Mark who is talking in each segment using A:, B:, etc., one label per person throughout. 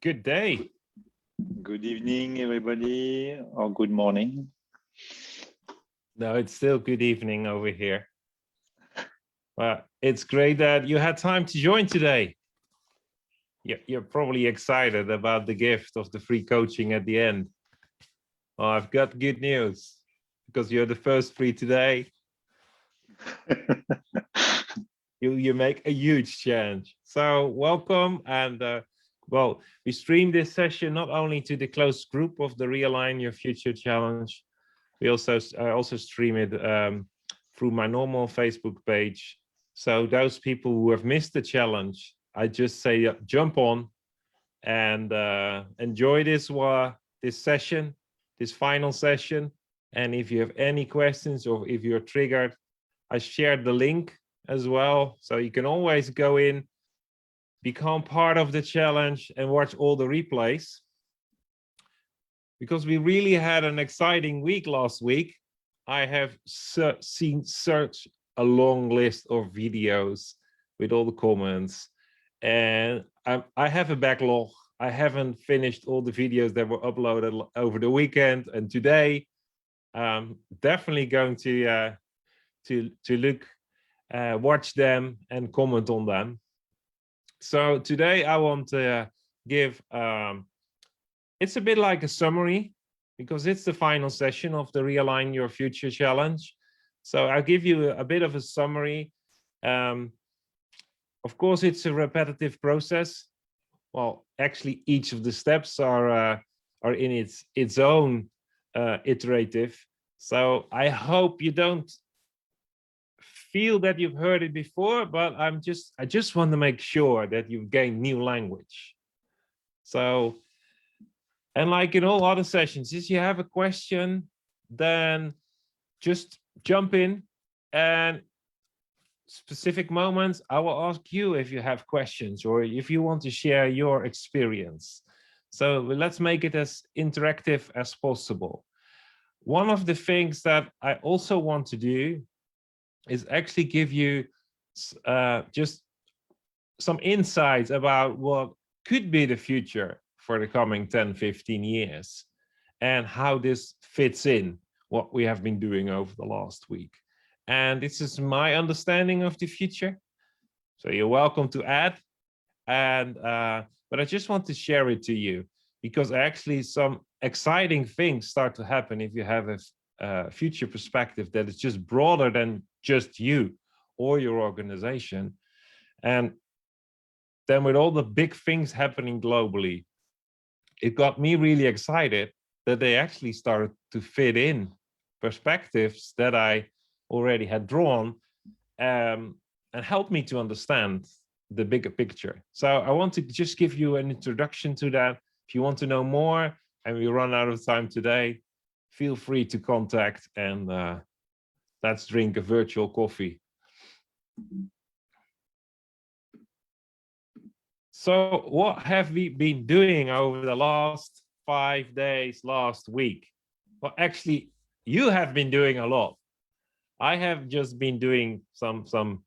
A: Good day.
B: Good evening, everybody, or good morning.
A: No, it's still good evening over here. Well, it's great that you had time to join today. You're probably excited about the gift of the free coaching at the end. Well, I've got good news because you're the first free today. You make a huge change. So welcome. And well, we stream this session not only to the closed group of the Realign Your Future Challenge, I also stream it through my normal Facebook page. So those people who have missed the challenge, I just say jump on and enjoy this session, this final session. And if you have any questions or if you're triggered, I shared the link as well. So you can always go in, become part of the challenge and watch all the replays. Because we really had an exciting week last week. I have seen such a long list of videos with all the comments. And I have a backlog. I haven't finished all the videos that were uploaded over the weekend and today. Definitely going to look, watch them and comment on them. So today I want to give, it's a bit like a summary because it's the final session of the Realign Your Future Challenge. So I'll give you a bit of a summary. Of course, it's a repetitive process. Well, actually, each of the steps are in its own iterative. So I hope you don't feel that you've heard it before, but I just want to make sure that you've gained new language. So, and like in all other sessions, if you have a question, then just jump in, and specific moments, I will ask you if you have questions or if you want to share your experience. So let's make it as interactive as possible. One of the things that I also want to do is actually give you just some insights about what could be the future for the coming 10, 15 years and how this fits in what we have been doing over the last week. And this is my understanding of the future. So you're welcome to add. And but I just want to share it to you because actually some exciting things start to happen if you have a future perspective that is just broader than just you or your organization. And then with all the big things happening globally, it got me really excited that they actually started to fit in perspectives that I already had drawn and helped me to understand the bigger picture. So I want to just give you an introduction to that. If you want to know more and we run out of time today, feel free to contact and let's drink a virtual coffee. So what have we been doing over the last 5 days, last week? Well, actually, you have been doing a lot. I have just been doing some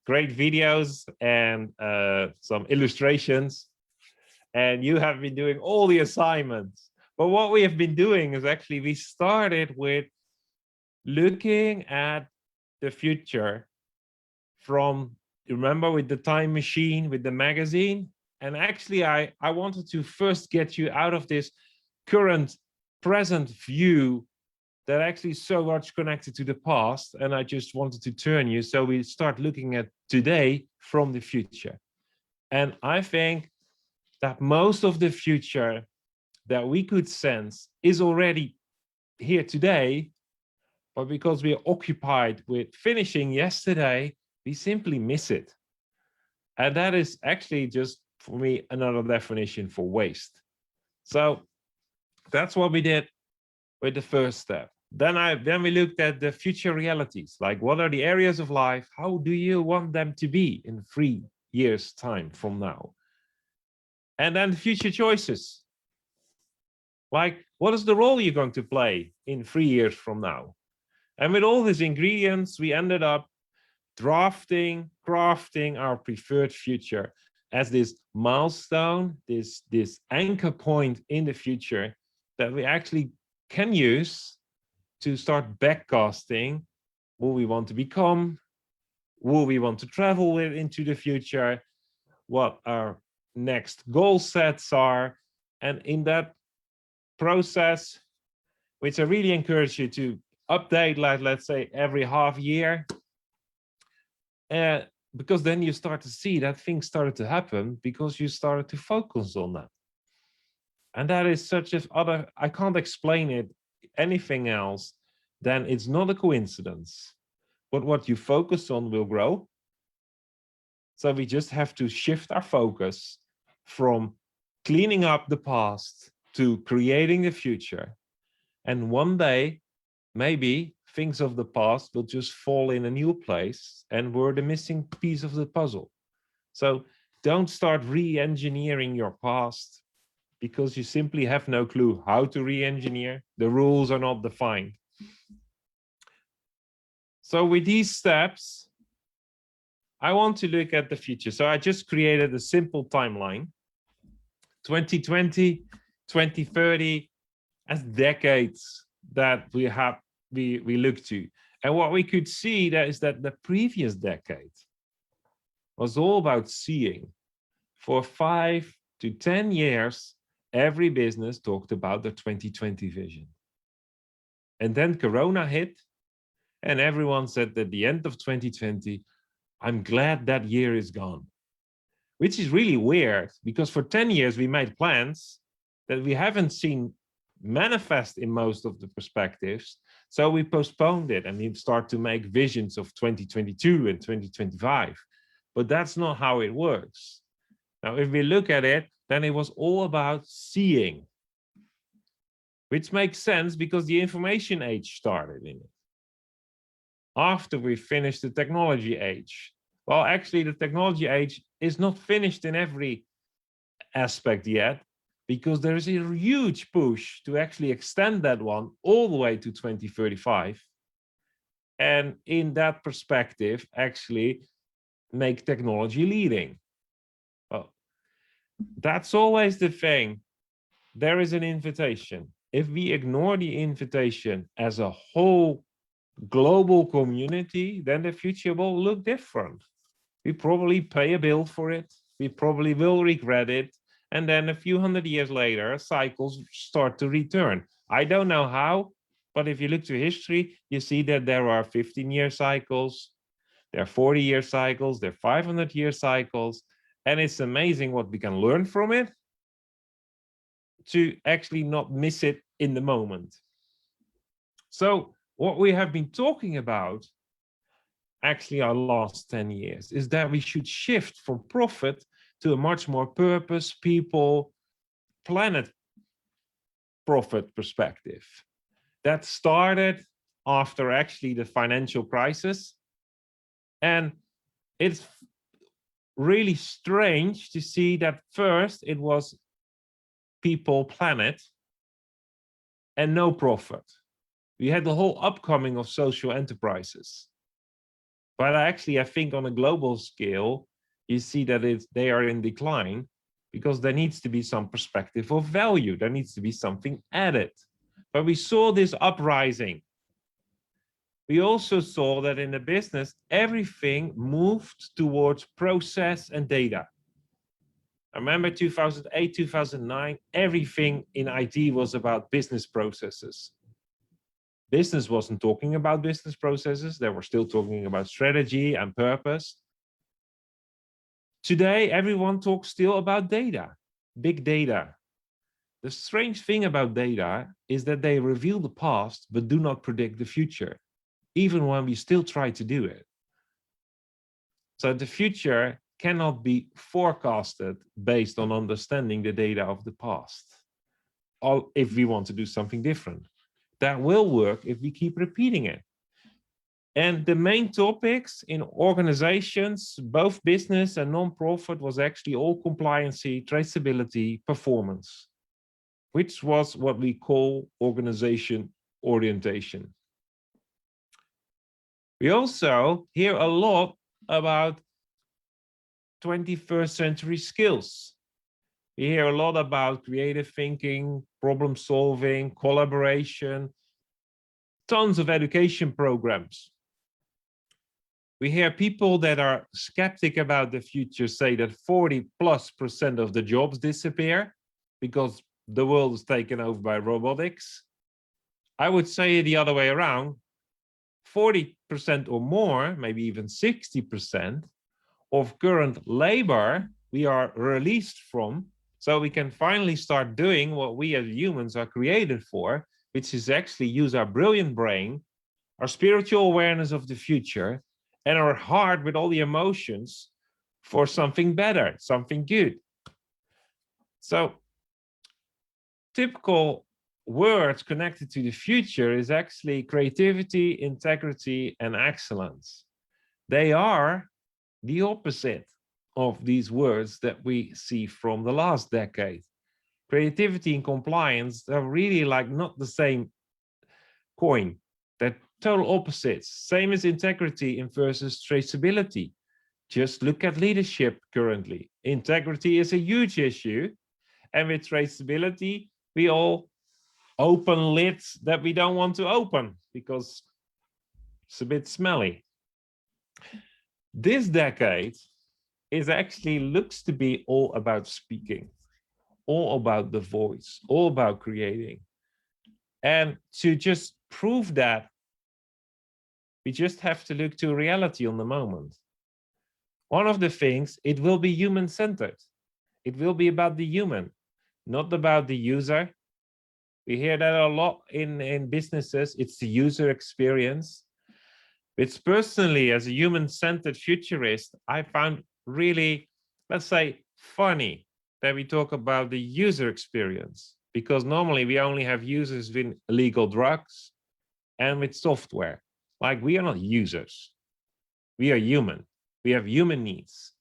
A: great videos and some illustrations, and you have been doing all the assignments. But what we have been doing is actually we started with looking at the future from, remember, with the time machine, with the magazine. And actually, I wanted to first get you out of this current present view that actually is so much connected to the past. And I just wanted to turn you so we start looking at today from the future. And I think that most of the future that we could sense is already here today, but because we are occupied with finishing yesterday, we simply miss it. And that is actually just, for me, another definition for waste. So that's what we did with the first step. Then we looked at the future realities, like what are the areas of life? How do you want them to be in 3 years' time from now? And then the future choices, like what is the role you're going to play in 3 years from now? And with all these ingredients, we ended up crafting our preferred future. as this milestone, this anchor point in the future that we actually can use to start backcasting who we want to become, who we want to travel with into the future, what our next goal sets are. And in that process, which I really encourage you to update, like let's say every half year, because then you start to see that things started to happen because you started to focus on that. And that is such as I can't explain it anything else than it's not a coincidence. But what you focus on will grow. So we just have to shift our focus from cleaning up the past to creating the future. And one day, maybe things of the past will just fall in a new place and we're the missing piece of the puzzle. So don't start re-engineering your past because you simply have no clue how to re-engineer. The rules are not defined. So with these steps, I want to look at the future. So I just created a simple timeline. 2020, 2030 as decades that we look to. And what we could see that is that the previous decade was all about seeing. For 5 to 10 years, every business talked about the 2020 vision. And then Corona hit, and everyone said at the end of 2020, I'm glad that year is gone. Which is really weird, because for 10 years we made plans that we haven't seen manifest in most of the perspectives. So we postponed it and we start to make visions of 2022 and 2025. But that's not how it works. Now, if we look at it, then it was all about seeing, which makes sense because the information age started in it. After we finished the technology age. Well, actually, the technology age is not finished in every aspect yet, because there is a huge push to actually extend that one all the way to 2035. And in that perspective, actually make technology leading. Well, that's always the thing. There is an invitation. If we ignore the invitation as a whole global community, then the future will look different. We probably pay a bill for it. We probably will regret it. And then a few hundred years later, cycles start to return. I don't know how, but if you look to history, you see that there are 15-year cycles, there are 40-year cycles, there are 500-year cycles. And it's amazing what we can learn from it to actually not miss it in the moment. So what we have been talking about actually our last 10 years is that we should shift from profit to a much more purpose, people, planet profit perspective. That started after actually the financial crisis. And it's really strange to see that first it was people, planet, and no profit. We had the whole upcoming of social enterprises. But actually, I think on a global scale, you see that they are in decline because there needs to be some perspective of value. There needs to be something added. But we saw this uprising. We also saw that in the business, everything moved towards process and data. I remember 2008, 2009, everything in IT was about business processes. Business wasn't talking about business processes. They were still talking about strategy and purpose. Today, everyone talks still about data, big data. The strange thing about data is that they reveal the past, but do not predict the future, even when we still try to do it. So the future cannot be forecasted based on understanding the data of the past, or if we want to do something different. That will work if we keep repeating it. And the main topics in organizations, both business and non-profit, was actually all compliancy, traceability, performance, which was what we call organization orientation. We also hear a lot about 21st century skills. We hear a lot about creative thinking, problem solving, collaboration, tons of education programs. We hear people that are skeptic about the future say that 40+% of the jobs disappear because the world is taken over by robotics. I would say the other way around, 40% or more, maybe even 60% of current labor we are released from, so we can finally start doing what we as humans are created for, which is actually use our brilliant brain, our spiritual awareness of the future, and our heart with all the emotions for something better, something good. So typical words connected to the future is actually creativity, integrity, and excellence. They are the opposite of these words that we see from the last decade. Creativity and compliance are really like not the same coin. They're total opposites. Same as integrity versus traceability. Just look at leadership currently. Integrity is a huge issue. And with traceability, we all open lids that we don't want to open because it's a bit smelly. This decade is actually looks to be all about speaking, all about the voice, all about creating. And to just prove that, we just have to look to reality on the moment. One of the things, it will be human-centered. It will be about the human, not about the user. We hear that a lot in businesses. It's the user experience. It's personally, as a human-centered futurist, I found really, let's say, funny that we talk about the user experience, because normally we only have users with illegal drugs and with software. Like, we are not users. We are human. We have human needs.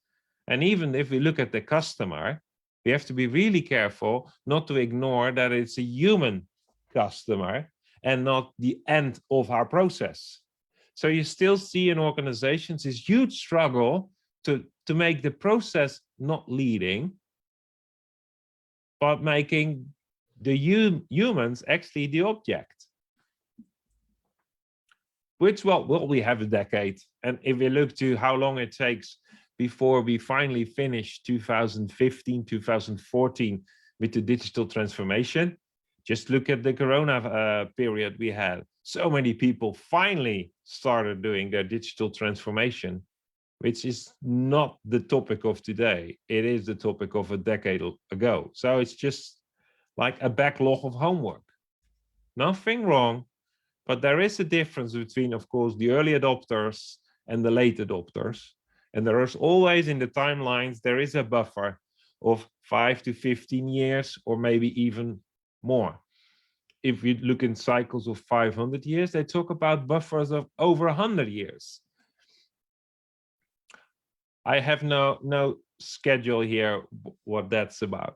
A: And even if we look at the customer, we have to be really careful not to ignore that it's a human customer and not the end of our process. So you still see in organizations this huge struggle to make the process not leading, but making the humans actually the object. Which, well, we have a decade. And if we look to how long it takes before we finally finish 2015, 2014 with the digital transformation, just look at the Corona period we had. So many people finally started doing their digital transformation, which is not the topic of today. It is the topic of a decade ago. So it's just like a backlog of homework. Nothing wrong, but there is a difference between, of course, the early adopters and the late adopters. And there is always in the timelines, there is a buffer of 5 to 15 years, or maybe even more. If you look in cycles of 500 years, they talk about buffers of over 100 years. I have no schedule here what that's about.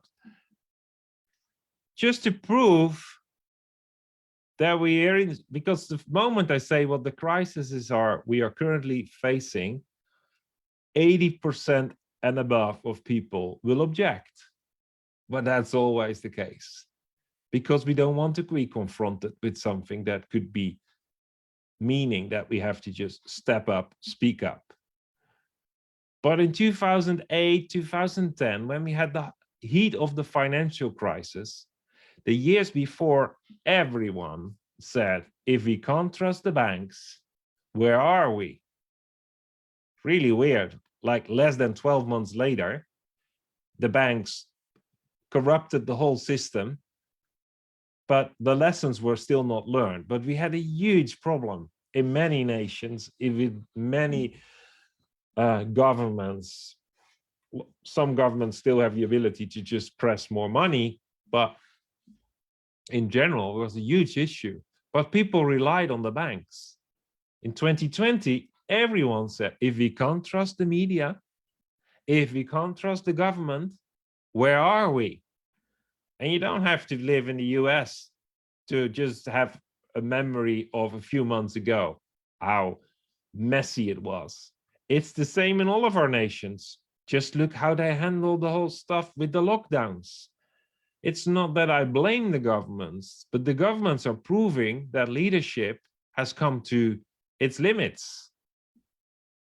A: Just to prove that we are in, because the moment I say what the crises are we are currently facing, 80% and above of people will object. But that's always the case, because we don't want to be confronted with something that could be meaning that we have to just step up, speak up. But in 2008, 2010, when we had the heat of the financial crisis, the years before, everyone said, if we can't trust the banks, where are we? Really weird. Like less than 12 months later, the banks corrupted the whole system, but the lessons were still not learned. But we had a huge problem in many nations, with many governments. Some governments still have the ability to just press more money, but in general, it was a huge issue. But people relied on the banks. In 2020, everyone said, if we can't trust the media, if we can't trust the government, where are we? And you don't have to live in the US to just have a memory of a few months ago, how messy it was. It's the same in all of our nations. Just look how they handle the whole stuff with the lockdowns. It's not that I blame the governments, but the governments are proving that leadership has come to its limits.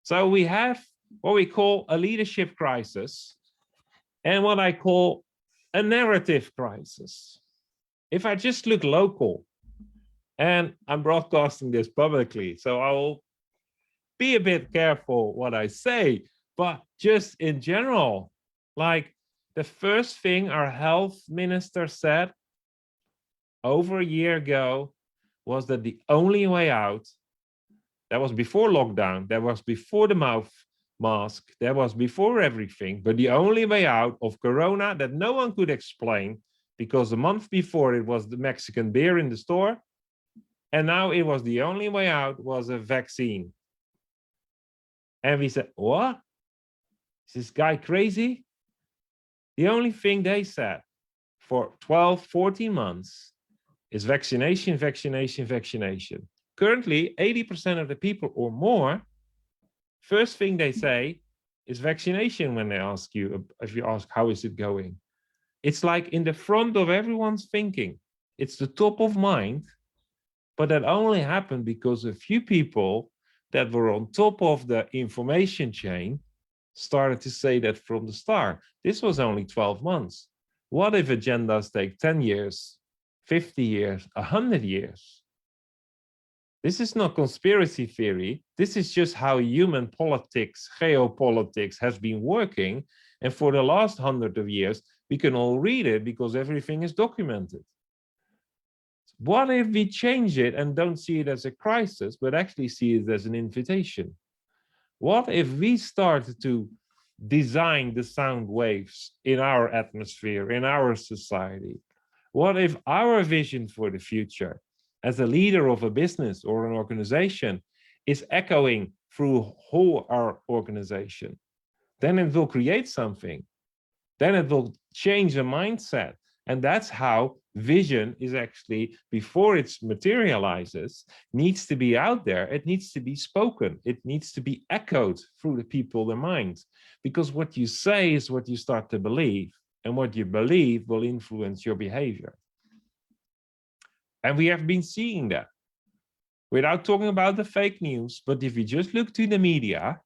A: So we have what we call a leadership crisis and what I call a narrative crisis. If I just look local, and I'm broadcasting this publicly, so I will be a bit careful what I say, but just in general, like the first thing our health minister said over a year ago was that the only way out, that was before lockdown, that was before the mouth mask, that was before everything, but the only way out of Corona that no one could explain, because the month before it was the Mexican beer in the store, and now it was the only way out was a vaccine. And we said, what? Is this guy crazy? The only thing they said for 12, 14 months is vaccination, vaccination, vaccination. Currently, 80% of the people or more, first thing they say is vaccination when they ask you, if you ask, how is it going? It's like in the front of everyone's thinking. It's the top of mind, but that only happened because a few people that were on top of the information chain started to say that from the start. This was only 12 months. What if agendas take 10 years, 50 years, 100 years? This is not conspiracy theory. This is just how human politics, geopolitics has been working. And for the last 100 of years, we can all read it because everything is documented. What if we change it and don't see it as a crisis, but actually see it as an invitation? What if we started to design the sound waves in our atmosphere, in our society? What if our vision for the future as a leader of a business or an organization is echoing through whole our organization? Then it will create something. Then it will change a mindset. And that's how vision is actually, before it materializes, needs to be out there. It needs to be spoken. It needs to be echoed through the people, their minds. Because what you say is what you start to believe. And what you believe will influence your behavior. And we have been seeing that. Without talking about the fake news, but if you just look to the media,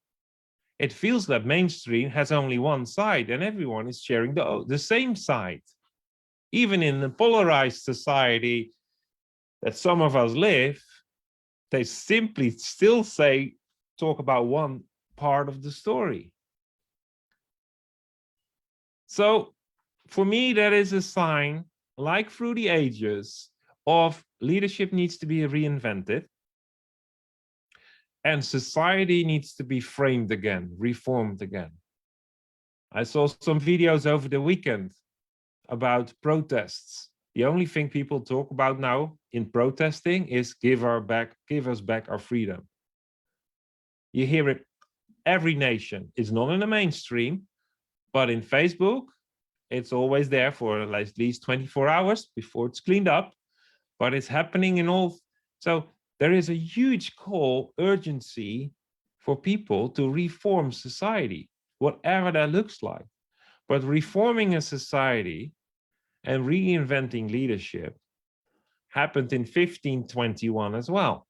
A: it feels that mainstream has only one side and everyone is sharing the same side. Even in the polarized society that some of us live, they simply still talk about one part of the story. So for me, that is a sign, like through the ages, of leadership needs to be reinvented. And society needs to be framed again, reformed again. I saw some videos over the weekend about protests. The only thing people talk about now in protesting is give us back our freedom. You hear it every nation. It's not in the mainstream, but in Facebook, it's always there for at least 24 hours before it's cleaned up. But it's happening in all. So there is a huge call, urgency for people to reform society, whatever that looks like. But reforming a society and reinventing leadership happened in 1521 as well.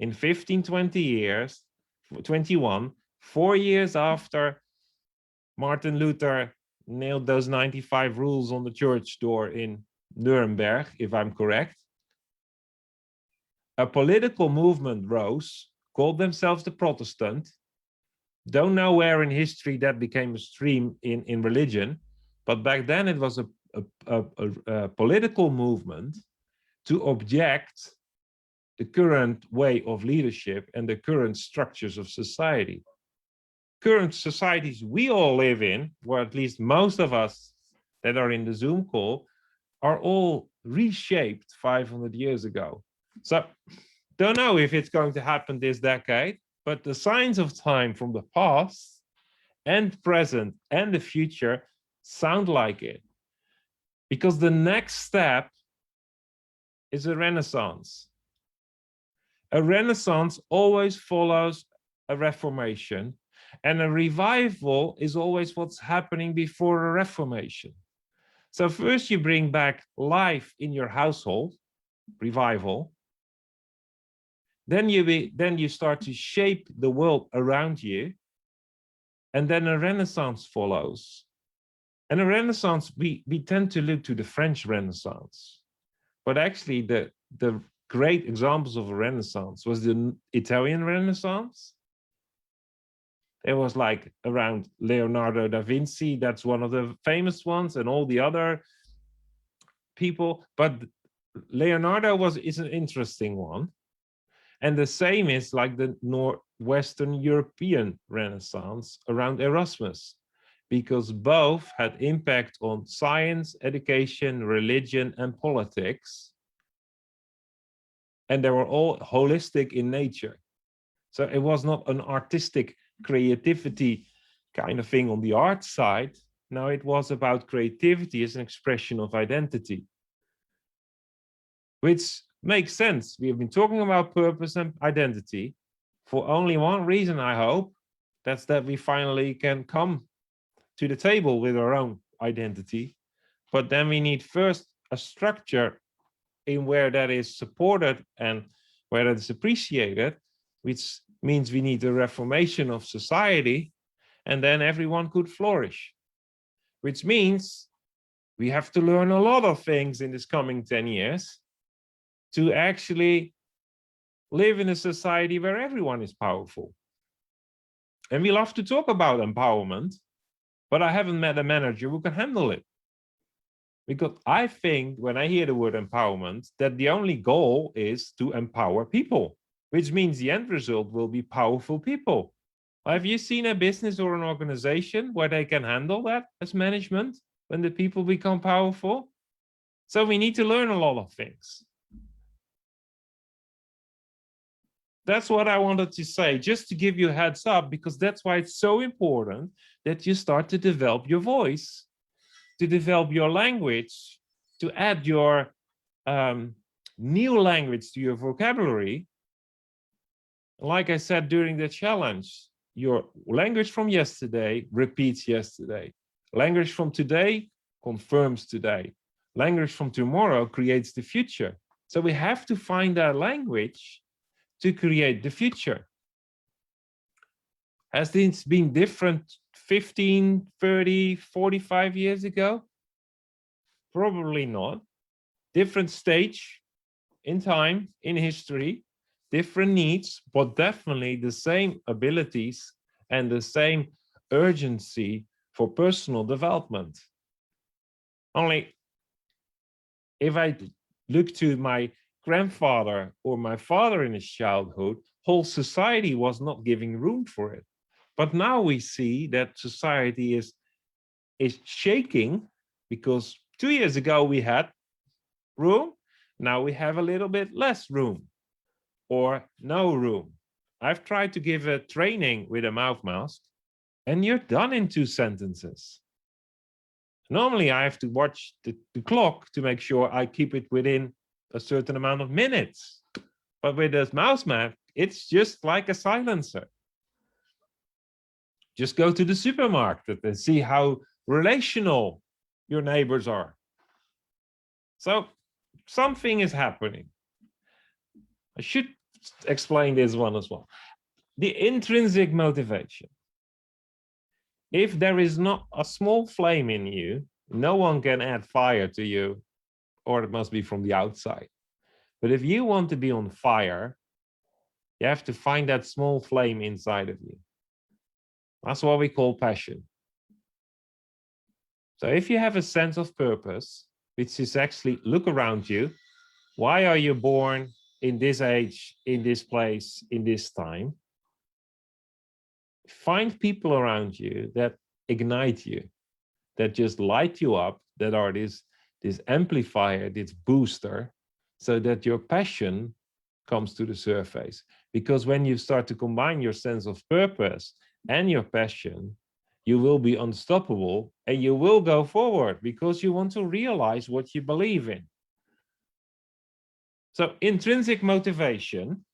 A: In 1521, 4 years after Martin Luther nailed those 95 rules on the church door in Nuremberg, if I'm correct, a political movement rose, called themselves the Protestant. Don't know where in history that became a stream in religion, but back then it was a political movement to object the current way of leadership and the current structures of society. Current societies we all live in, or at least most of us that are in the Zoom call, are all reshaped 500 years ago. So don't know if it's going to happen this decade, but the signs of time from the past and present and the future sound like it. Because the next step is a renaissance. A renaissance always follows a reformation, And a revival is always what's happening before a reformation. So first you bring back life in your household, revival. Then you start to shape the world around you. And then a renaissance follows. And a renaissance, we tend to look to the French Renaissance. But actually the great examples of a renaissance was the Italian Renaissance. It was like around Leonardo da Vinci, that's one of the famous ones, and all the other people. But Leonardo is an interesting one. And the same is like the Western European Renaissance around Erasmus, because both had impact on science, education, religion, and politics. And they were all holistic in nature. So it was not an artistic creativity kind of thing on the art side. No, it was about creativity as an expression of identity, which makes sense. We have been talking about purpose and identity for only one reason, I hope. That's that we finally can come to the table with our own identity. But then we need first a structure in where that is supported and where that is appreciated, which means we need a reformation of society, and then everyone could flourish, which means we have to learn a lot of things in this coming 10 years to actually live in a society where everyone is powerful. And we love to talk about empowerment, but I haven't met a manager who can handle it. Because I think when I hear the word empowerment, that the only goal is to empower people, which means the end result will be powerful people. Have you seen a business or an organization where they can handle that as management when the people become powerful? So we need to learn a lot of things. That's what I wanted to say, just to give you a heads up, because that's why it's so important that you start to develop your voice, to develop your language, to add your new language to your vocabulary. Like I said during the challenge, your language from yesterday repeats yesterday. Language from today confirms today. Language from tomorrow creates the future. So we have to find that language to create the future. Has this been different 15, 30, 45 years ago? Probably not. Different stage in time, in history, different needs, but definitely the same abilities and the same urgency for personal development. Only if I look to my grandfather or my father in his childhood, whole society was not giving room for it. But now we see that society is shaking, because 2 years ago we had room, now we have a little bit less room or no room. I've tried to give a training with a mouth mask and you're done in 2 sentences. Normally I have to watch the clock to make sure I keep it within a certain amount of minutes. But with this mouse mask, it's just like a silencer. Just go to the supermarket and see how relational your neighbors are. So something is happening. I should explain this one as well. The intrinsic motivation. If there is not a small flame in you, no one can add fire to you, or it must be from the outside. But if you want to be on fire, you have to find that small flame inside of you. That's what we call passion. So if you have a sense of purpose, which is actually look around you, why are you born in this age, in this place, in this time? Find people around you that ignite you, that just light you up, that are this amplifier, this booster, so that your passion comes to the surface. Because when you start to combine your sense of purpose and your passion, you will be unstoppable and you will go forward because you want to realize what you believe in. So intrinsic motivation,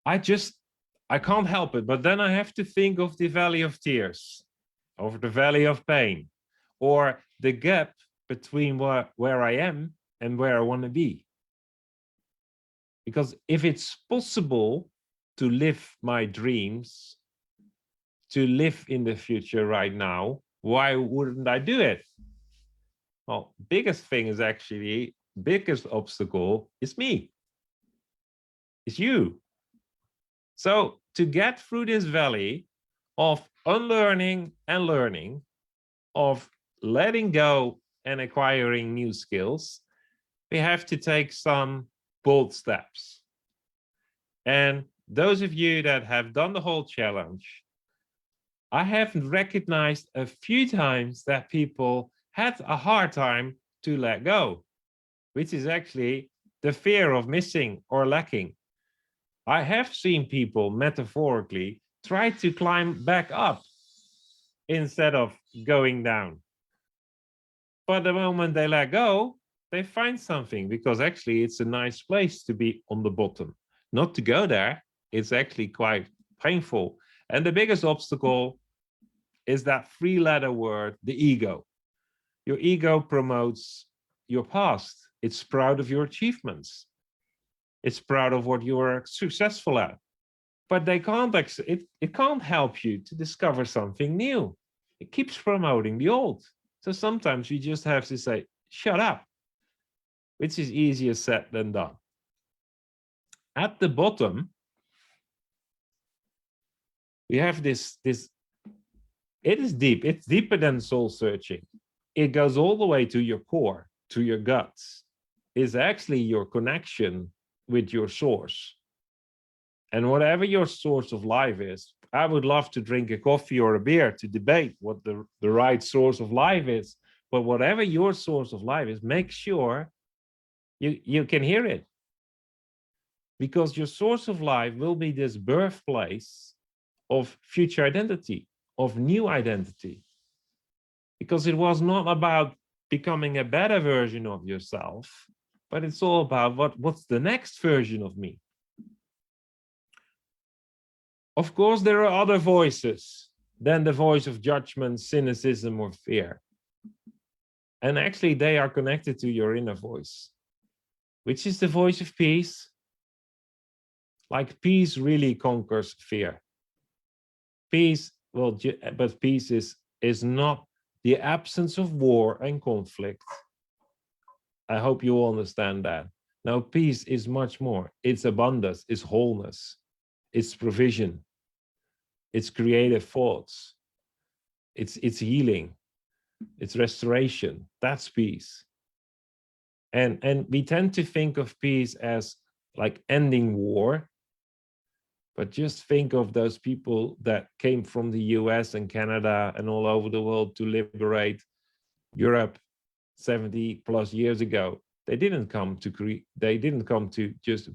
A: I just I can't help it, but then I have to think of the valley of tears, or the valley of pain, or the gap between where I am and where I want to be. Because if it's possible to live my dreams, to live in the future right now, why wouldn't I do it? Well, biggest thing is actually, biggest obstacle is me. It's you. So to get through this valley of unlearning and learning, of letting go and acquiring new skills, we have to take some bold steps. And those of you that have done the whole challenge, I have recognized a few times that people had a hard time to let go, which is actually the fear of missing or lacking. I have seen people metaphorically try to climb back up instead of going down. But the moment they let go, they find something, because actually it's a nice place to be on the bottom. Not to go there, it's actually quite painful. And the biggest obstacle is that three-letter word, the ego. Your ego promotes your past. It's proud of your achievements. It's proud of what you are successful at. But they can't, it can't help you to discover something new. It keeps promoting the old. So sometimes you just have to say, shut up, which is easier said than done. At the bottom, we have this, it is deep. It's deeper than soul searching. It goes all the way to your core, to your guts. It's actually your connection with your source. And whatever your source of life is, I would love to drink a coffee or a beer to debate what the right source of life is. But whatever your source of life is, make sure you can hear it. Because your source of life will be this birthplace of future identity, of new identity. Because it was not about becoming a better version of yourself, but it's all about what's the next version of me. Of course, there are other voices than the voice of judgment, cynicism, or fear. And actually, they are connected to your inner voice, which is the voice of peace. Like, peace really conquers fear. Peace, well, but peace is not the absence of war and conflict. I hope you all understand that. Now, peace is much more. It's abundance, it's wholeness, it's provision, it's creative thoughts, it's healing, it's restoration. That's peace. And we tend to think of peace as like ending war, but just think of those people that came from the US and Canada and all over the world to liberate Europe 70 plus years ago. They didn't come to just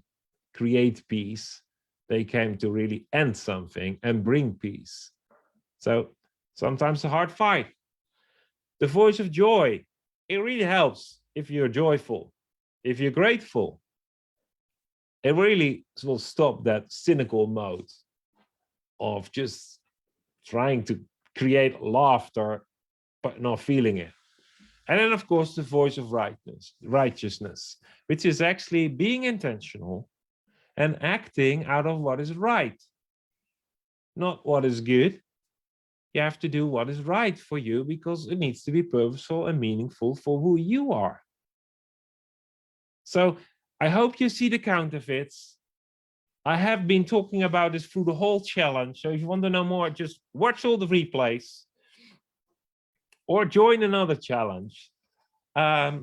A: create peace. They came to really end something and bring peace. So sometimes a hard fight. The voice of joy, it really helps if you're joyful, if you're grateful. It really will stop that cynical mode of just trying to create laughter, but not feeling it. And then, of course, the voice of righteousness, which is actually being intentional and acting out of what is right, not what is good. You have to do what is right for you because it needs to be purposeful and meaningful for who you are. So I hope you see the counterfeits. I have been talking about this through the whole challenge. So if you want to know more, just watch all the replays or join another challenge. But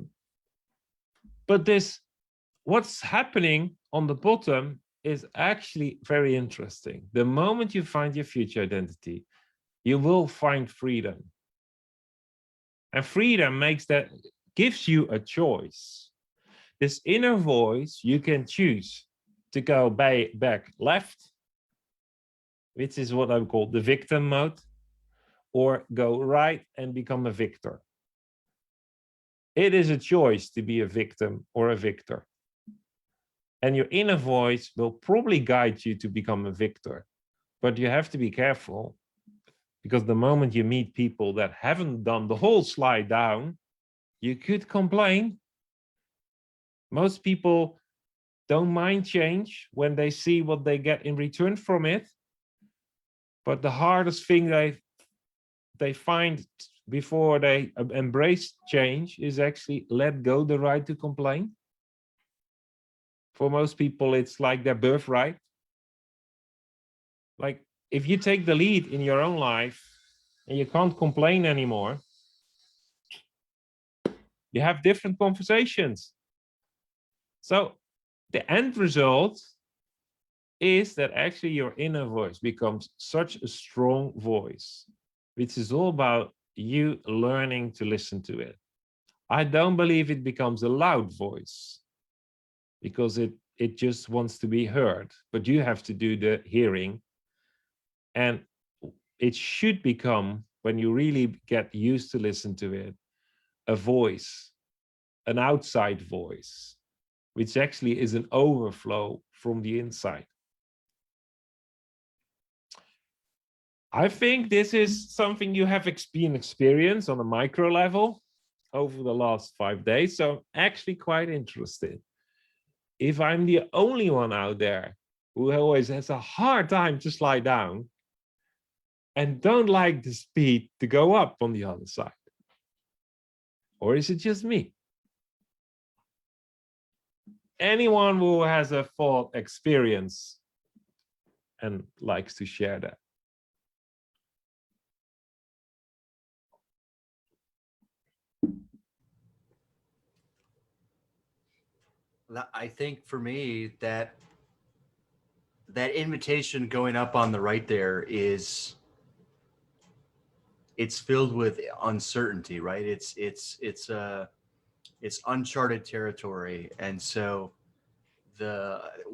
A: what's happening on the bottom is actually very interesting. The moment you find your future identity, you will find freedom. And freedom gives you a choice. This inner voice, you can choose to go back left, which is what I call the victim mode, or go right and become a victor. It is a choice to be a victim or a victor. And your inner voice will probably guide you to become a victor. But you have to be careful, because the moment you meet people that haven't done the whole slide down, you could complain. Most people don't mind change when they see what they get in return from it. But the hardest thing they find before they embrace change is actually let go the right to complain. For most people, it's like their birthright. Like, if you take the lead in your own life and you can't complain anymore, you have different conversations. So the end result is that actually your inner voice becomes such a strong voice, which is all about you learning to listen to it. I don't believe it becomes a loud voice, because it just wants to be heard, but you have to do the hearing. And it should become, when you really get used to listen to it, a voice, an outside voice, which actually is an overflow from the inside. I think this is something you have been experienced on a micro level over the last 5 days. So I'm actually quite interested if I'm the only one out there who always has a hard time to slide down and don't like the speed to go up on the other side. Or is it just me? Anyone who has a thought experience and likes to share that?
C: I think for me that invitation going up on the right there is, it's filled with uncertainty, right? It's uncharted territory. And so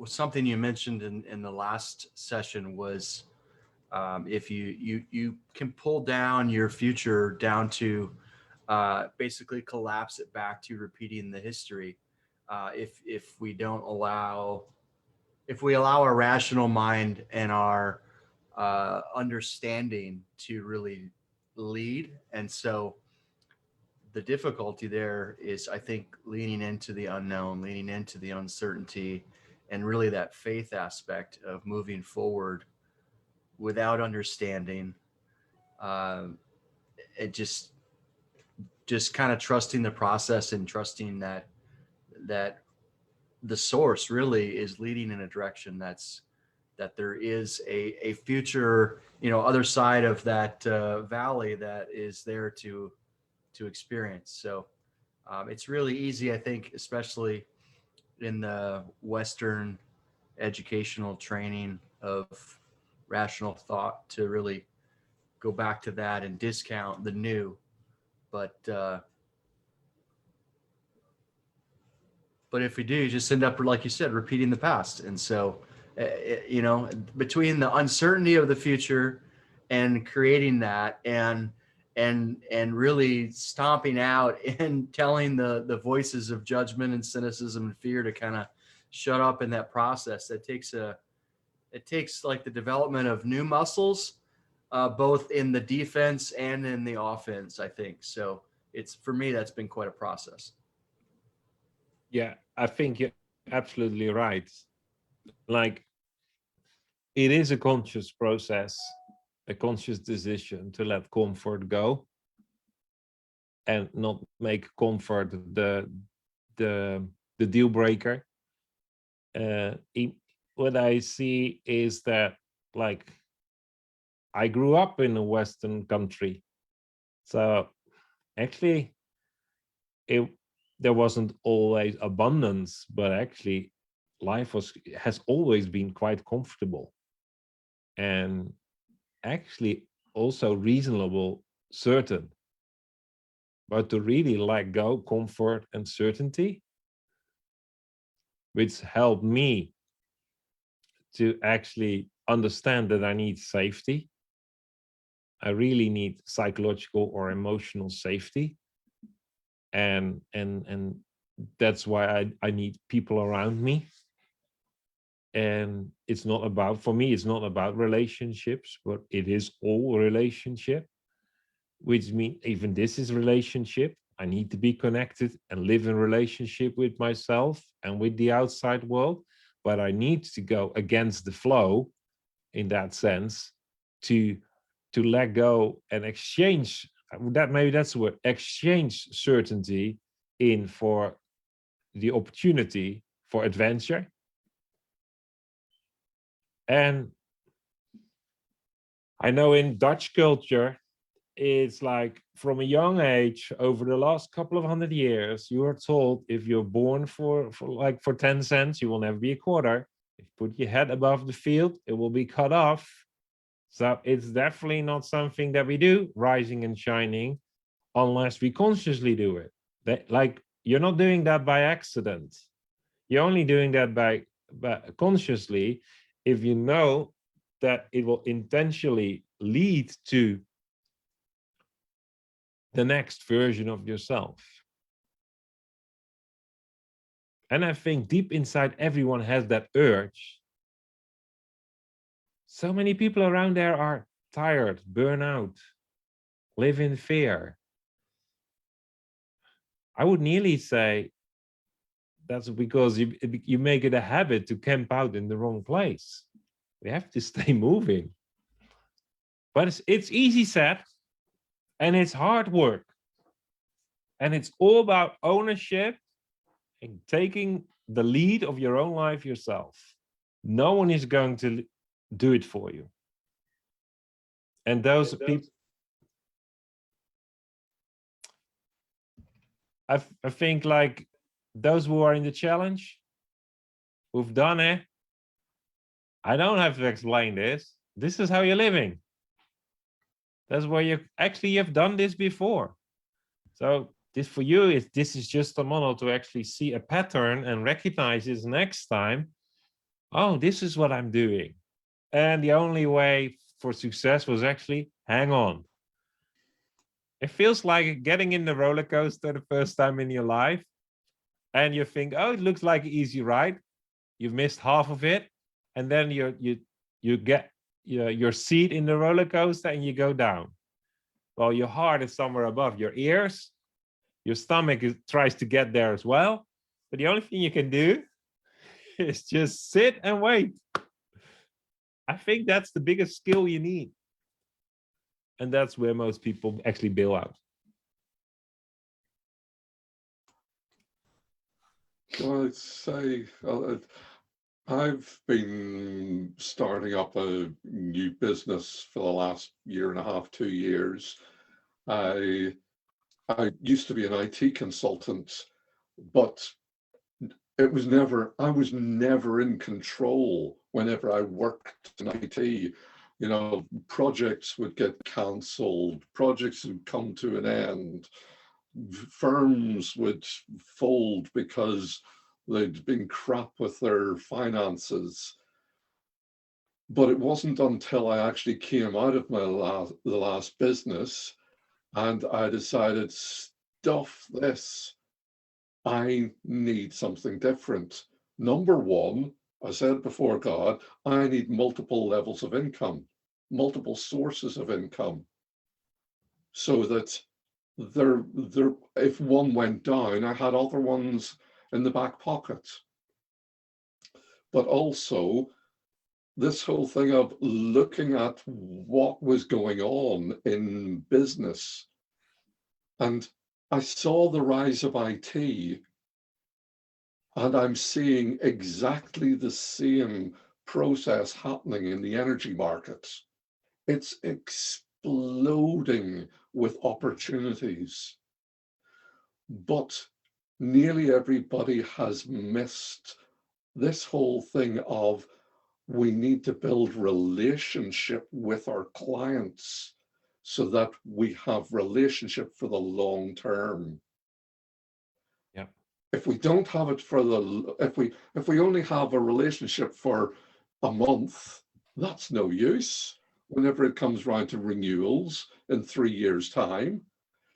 C: something you mentioned in the last session was, if you can pull down your future down to basically collapse it back to repeating the history. If we don't allow, if we allow our rational mind and our understanding to really lead. And so the difficulty there is, I think, leaning into the unknown, leaning into the uncertainty, and really that faith aspect of moving forward without understanding. It just kind of trusting the process and trusting that the source really is leading in a direction that there is a future, other side of that valley that is there to experience. So it's really easy, I think, especially in the Western educational training of rational thought, to really go back to that and discount the new. But if we do, just end up, like you said, repeating the past. And so, between the uncertainty of the future and creating that, and really stomping out and telling the voices of judgment and cynicism and fear to kind of shut up in that process, it takes like the development of new muscles, both in the defense and in the offense, I think. So it's, for me, that's been quite a process.
A: Yeah, I think you're absolutely right. Like, it is a conscious process, a conscious decision to let comfort go and not make comfort the deal breaker. What I see is that, like, I grew up in a Western country, so actually there wasn't always abundance, but actually life has always been quite comfortable, and actually also reasonable, certain. But to really let go comfort and certainty, which helped me to actually understand that I need safety. I really need psychological or emotional safety. And that's why I need people around me. And it's not about, for me, it's not about relationships, but it is all relationship, which means even this is relationship. I need to be connected and live in relationship with myself and with the outside world, but I need to go against the flow in that sense to let go and exchange that, maybe that's the word, exchange certainty in for the opportunity for adventure. And I know in Dutch culture, it's like from a young age, over the last couple of 100 years, you are told if you're born for 10 cents, you will never be a quarter. If you put your head above the field, it will be cut off. So it's definitely not something that we do, rising and shining, unless we consciously do it. Like, you're not doing that by accident. You're only doing that by consciously, if you know that it will intentionally lead to the next version of yourself. And I think deep inside everyone has that urge. So many people around there are tired, burn out, live in fear. I would nearly say that's because you make it a habit to camp out in the wrong place. We have to stay moving. But it's easy said, and it's hard work. And it's all about ownership and taking the lead of your own life yourself. No one is going to do it for you. And those people, I think, like those who are in the challenge, who've done it, I don't have to explain this. This is how you're living. That's where you've done this before. So this for you this is just a model to actually see a pattern and recognize this next time. Oh, this is what I'm doing. And the only way for success was actually hang on. It feels like getting in the roller coaster the first time in your life, and you think, oh, it looks like an easy ride. You've missed half of it, and then you get your seat in the roller coaster and you go down. Well, your heart is somewhere above your ears. Your stomach tries to get there as well. But the only thing you can do is just sit and wait. I think that's the biggest skill you need. And that's where most people actually bail out.
D: Well, I'd say I've been starting up a new business for the last year and a half, 2 years. I used to be an IT consultant, but I was never in control whenever I worked in IT. You know, projects would get cancelled, projects would come to an end, firms would fold because they'd been crap with their finances. But it wasn't until I actually came out of the last business and I decided, stuff this, I need something different. Number one, I said before God, I need multiple levels of income, multiple sources of income, so that if one went down, I had other ones in the back pocket. But also this whole thing of looking at what was going on in business. And I saw the rise of IT, and I'm seeing exactly the same process happening in the energy markets. It's exploding with opportunities. But nearly everybody has missed this whole thing of we need to build relationship with our clients so that we have relationship for the long term.
A: Yeah.
D: If we don't have it for if we only have a relationship for a month, that's no use. Whenever it comes round to renewals in 3 years' time,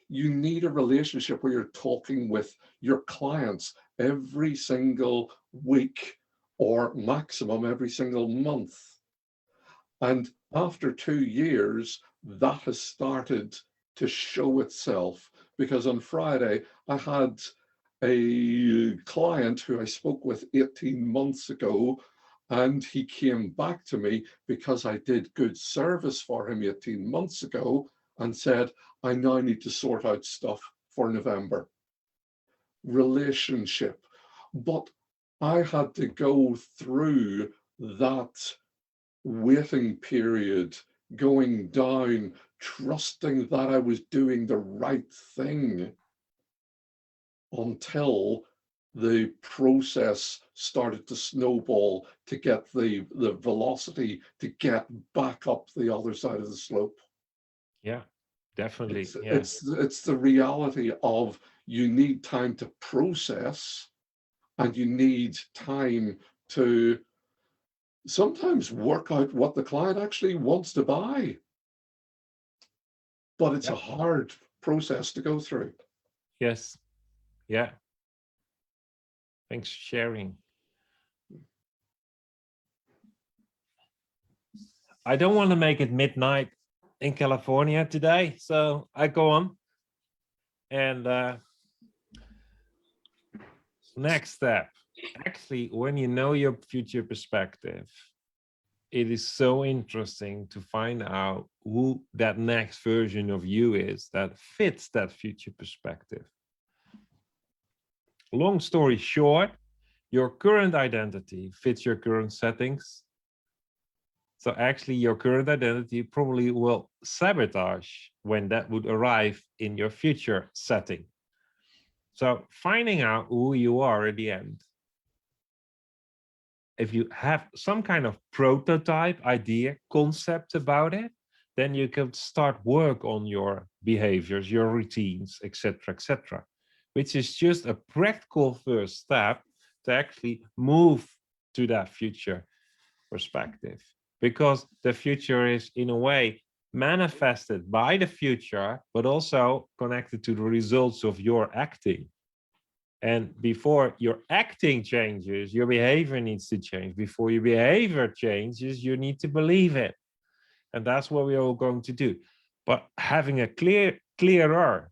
D: you need a relationship where you're talking with your clients every single week or maximum every single month. And after 2 years, that has started to show itself, because on Friday, I had a client who I spoke with 18 months ago, and he came back to me because I did good service for him 18 months ago and said, I now need to sort out stuff for November. Relationship. But I had to go through that waiting period, going down, trusting that I was doing the right thing until the process started to snowball to get the velocity to get back up the other side of the slope.
A: Yeah, definitely.
D: It's the reality of you need time to process, and you need time to sometimes work out what the client actually wants to buy. But it's a hard process to go through.
A: Yes. Yeah. Thanks for sharing. I don't want to make it midnight in California today, so I go on. And next step, actually, when you know your future perspective, it is so interesting to find out who that next version of you is that fits that future perspective. Long story short, your current identity fits your current settings. So actually your current identity probably will sabotage when that would arrive in your future setting. So finding out who you are at the end. If you have some kind of prototype idea, concept about it, then you can start work on your behaviors, your routines, etc., which is just a practical first step to actually move to that future perspective. Because the future is, in a way, manifested by the future, but also connected to the results of your acting. And before your acting changes, your behavior needs to change. Before your behavior changes, you need to believe it. And that's what we're all going to do. But having a clearer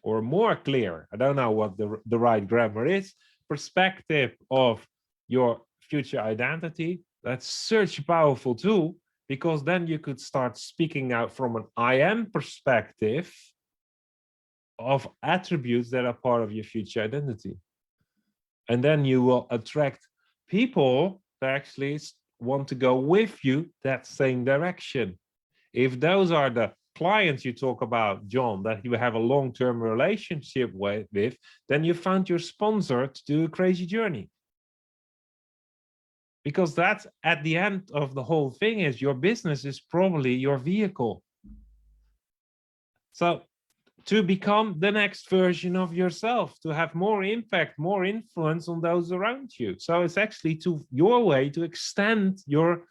A: or more clear, I don't know what the right grammar is, perspective of your future identity, that's such a powerful tool, because then you could start speaking out from an I am perspective of attributes that are part of your future identity. And then you will attract people that actually want to go with you that same direction. If those are the clients you talk about, John, that you have a long-term relationship with, then you found your sponsor to do a crazy journey. Because that's at the end of the whole thing is your business is probably your vehicle. So to become the next version of yourself, to have more impact, more influence on those around you. So it's actually to your way to extend your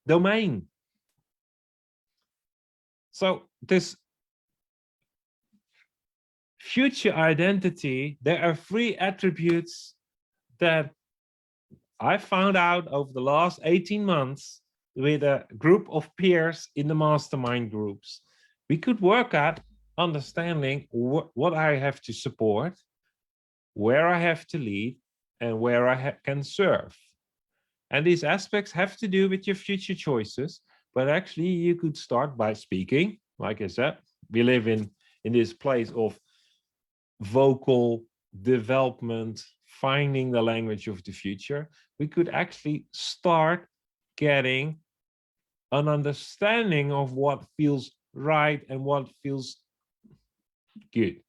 A: domain. So this future identity, there are 3 attributes that I found out over the last 18 months with a group of peers in the mastermind groups. We could work at understanding what I have to support, where I have to lead, and where I can serve. And these aspects have to do with your future choices, but actually you could start by speaking. Like I said, we live in this place of vocal development, finding the language of the future. We could actually start getting an understanding of what feels right and what feels good.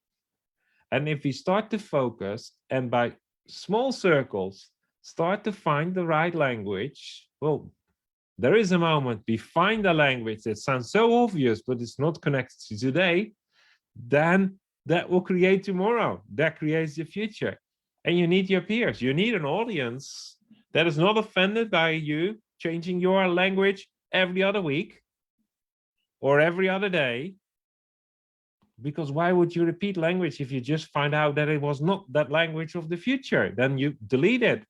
A: And if we start to focus and by small circles start to find the right language, well, there is a moment we find a language that sounds so obvious, but it's not connected to today, then that will create tomorrow. That creates the future. And you need your peers. You need an audience that is not offended by you changing your language every other week or every other day. Because why would you repeat language if you just find out that it was not that language of the future? Then you delete it.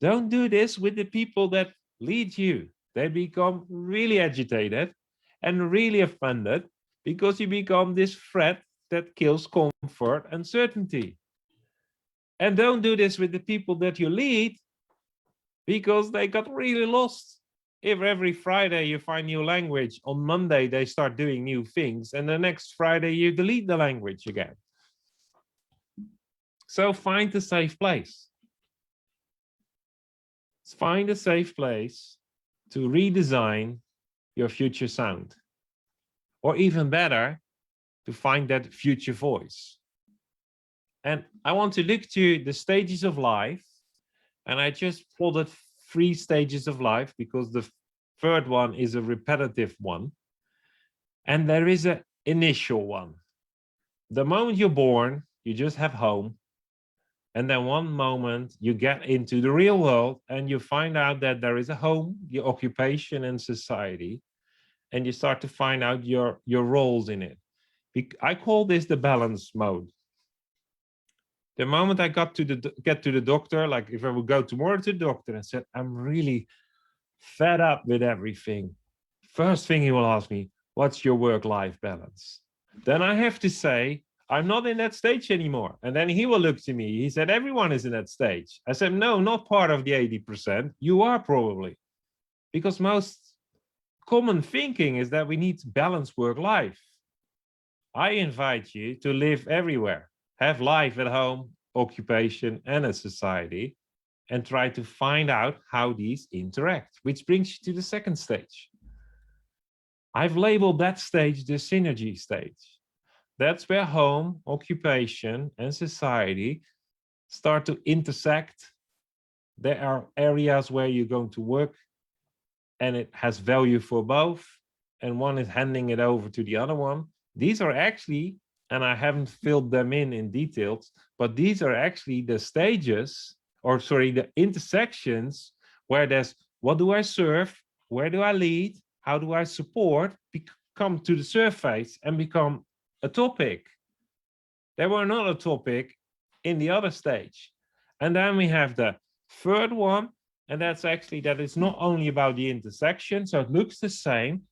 A: Don't do this with the people that lead you. They become really agitated and really offended because you become this threat that kills comfort and certainty. And don't do this with the people that you lead because they got really lost. If every Friday you find new language, on Monday they start doing new things, and the next Friday you delete the language again. So find a safe place. Find a safe place to redesign your future sound. Or even better, to find that future voice. And I want to look to the stages of life. And I just plotted 3 stages of life because the third one is a repetitive one. And there is an initial one. The moment you're born, you just have home. And then one moment you get into the real world and you find out that there is a home, your occupation and society. And you start to find out your roles in it. I call this the balance mode. The moment I get to the doctor, like if I would go tomorrow to the doctor and said, I'm really fed up with everything. First thing he will ask me, what's your work-life balance? Then I have to say, I'm not in that stage anymore. And then he will look to me. He said, everyone is in that stage. I said, no, not part of the 80%. You are probably. Because most common thinking is that we need to balance work-life. I invite you to live everywhere. Have life at home, occupation, and a society, and try to find out how these interact, which brings you to the second stage. I've labeled that stage the synergy stage. That's where home, occupation, and society start to intersect. There are areas where you're going to work, and it has value for both, and one is handing it over to the other one. These are actually, and I haven't filled them in details, but these are actually the stages, or sorry, the intersections where there's what do I serve, where do I lead, how do I support, come to the surface and become a topic. They were not a topic in the other stage. And then we have the third one, and that's actually that it's not only about the intersection, so it looks the same,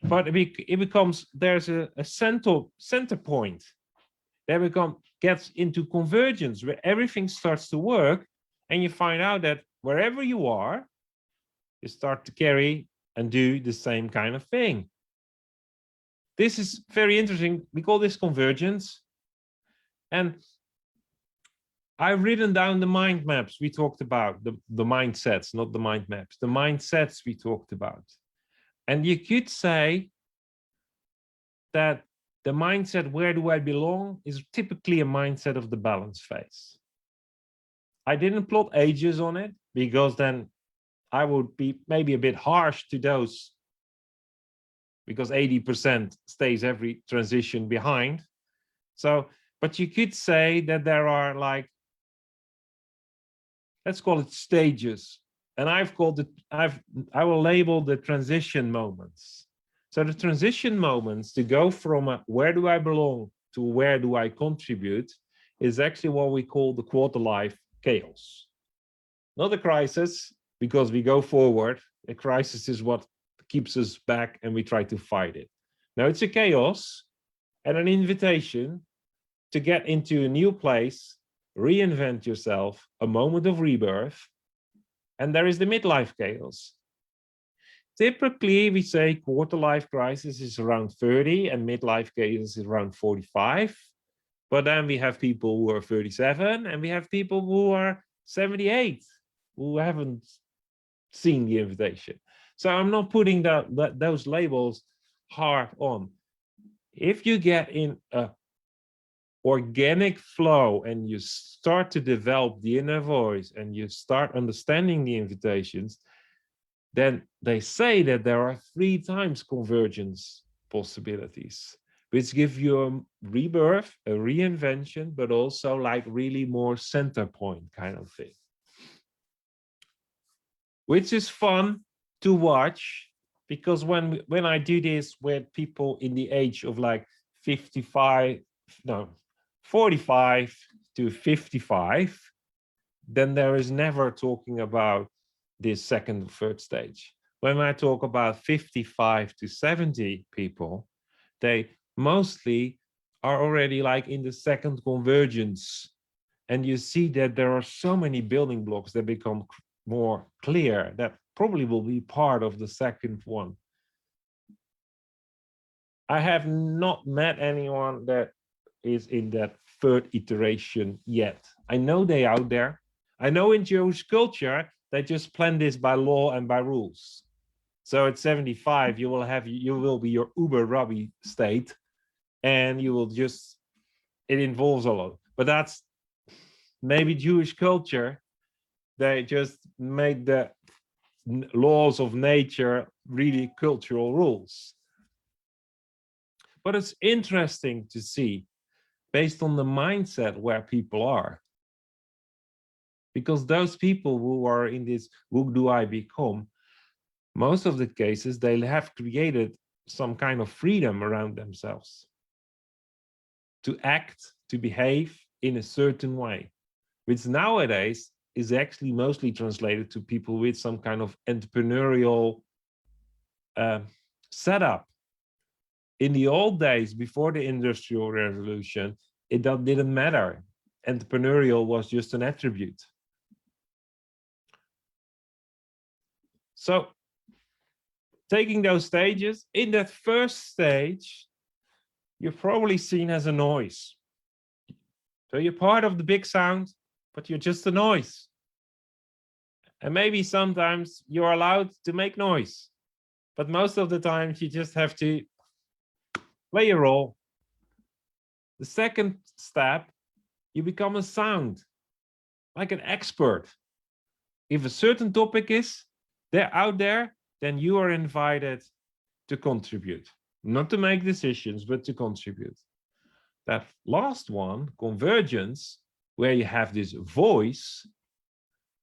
A: but it becomes, there's a center point. There gets into convergence where everything starts to work, and you find out that wherever you are, you start to carry and do the same kind of thing. This is very interesting. We call this convergence. And I've written down the mind maps we talked about, the mindsets, not the mind maps, the mindsets we talked about. And you could say that the mindset, where do I belong, is typically a mindset of the balance phase. I didn't plot ages on it because then I would be maybe a bit harsh to those, because 80% stays every transition behind. So, but you could say that there are like, let's call it stages. And I've called it, I will label the transition moments. So the transition moments to go from where do I belong to where do I contribute is actually what we call the quarter life chaos. Not a crisis, because we go forward. A crisis is what keeps us back and we try to fight it. Now it's a chaos and an invitation to get into a new place, reinvent yourself, a moment of rebirth. And there is the midlife chaos. Typically, we say quarter life crisis is around 30 and midlife chaos is around 45. But then we have people who are 37 and we have people who are 78 who haven't seen the invitation. So I'm not putting those labels hard on. If you get in a organic flow and you start to develop the inner voice and you start understanding the invitations, then they say that there are 3 times convergence possibilities, which give you a rebirth, a reinvention, but also like really more center point kind of thing. Which is fun to watch, because when I do this with people in the age of like 45 to 55, then there is never talking about this second or third stage. When I talk about 55 to 70 people, they mostly are already like in the second convergence. And you see that there are so many building blocks that become more clear that probably will be part of the second one. I have not met anyone that is in that third iteration yet. I know they out there. I know in Jewish culture, they just plan this by law and by rules. So at 75, you will be your Uber Rabbi state, and you will just, it involves a lot. But that's maybe Jewish culture. They just made the laws of nature really cultural rules. But it's interesting to see based on the mindset where people are. Because those people who are in this, who do I become? Most of the cases, they have created some kind of freedom around themselves to act, to behave in a certain way, which nowadays is actually mostly translated to people with some kind of entrepreneurial setup. In the old days, before the Industrial Revolution, it didn't matter. Entrepreneurial was just an attribute. So taking those stages, in that first stage, you're probably seen as a noise. So you're part of the big sound, but you're just a noise. And maybe sometimes you're allowed to make noise, but most of the time you just have to play a role. The second step, you become a sound, like an expert. If a certain topic is there out there, then you are invited to contribute, not to make decisions, but to contribute. That last one, convergence, where you have this voice,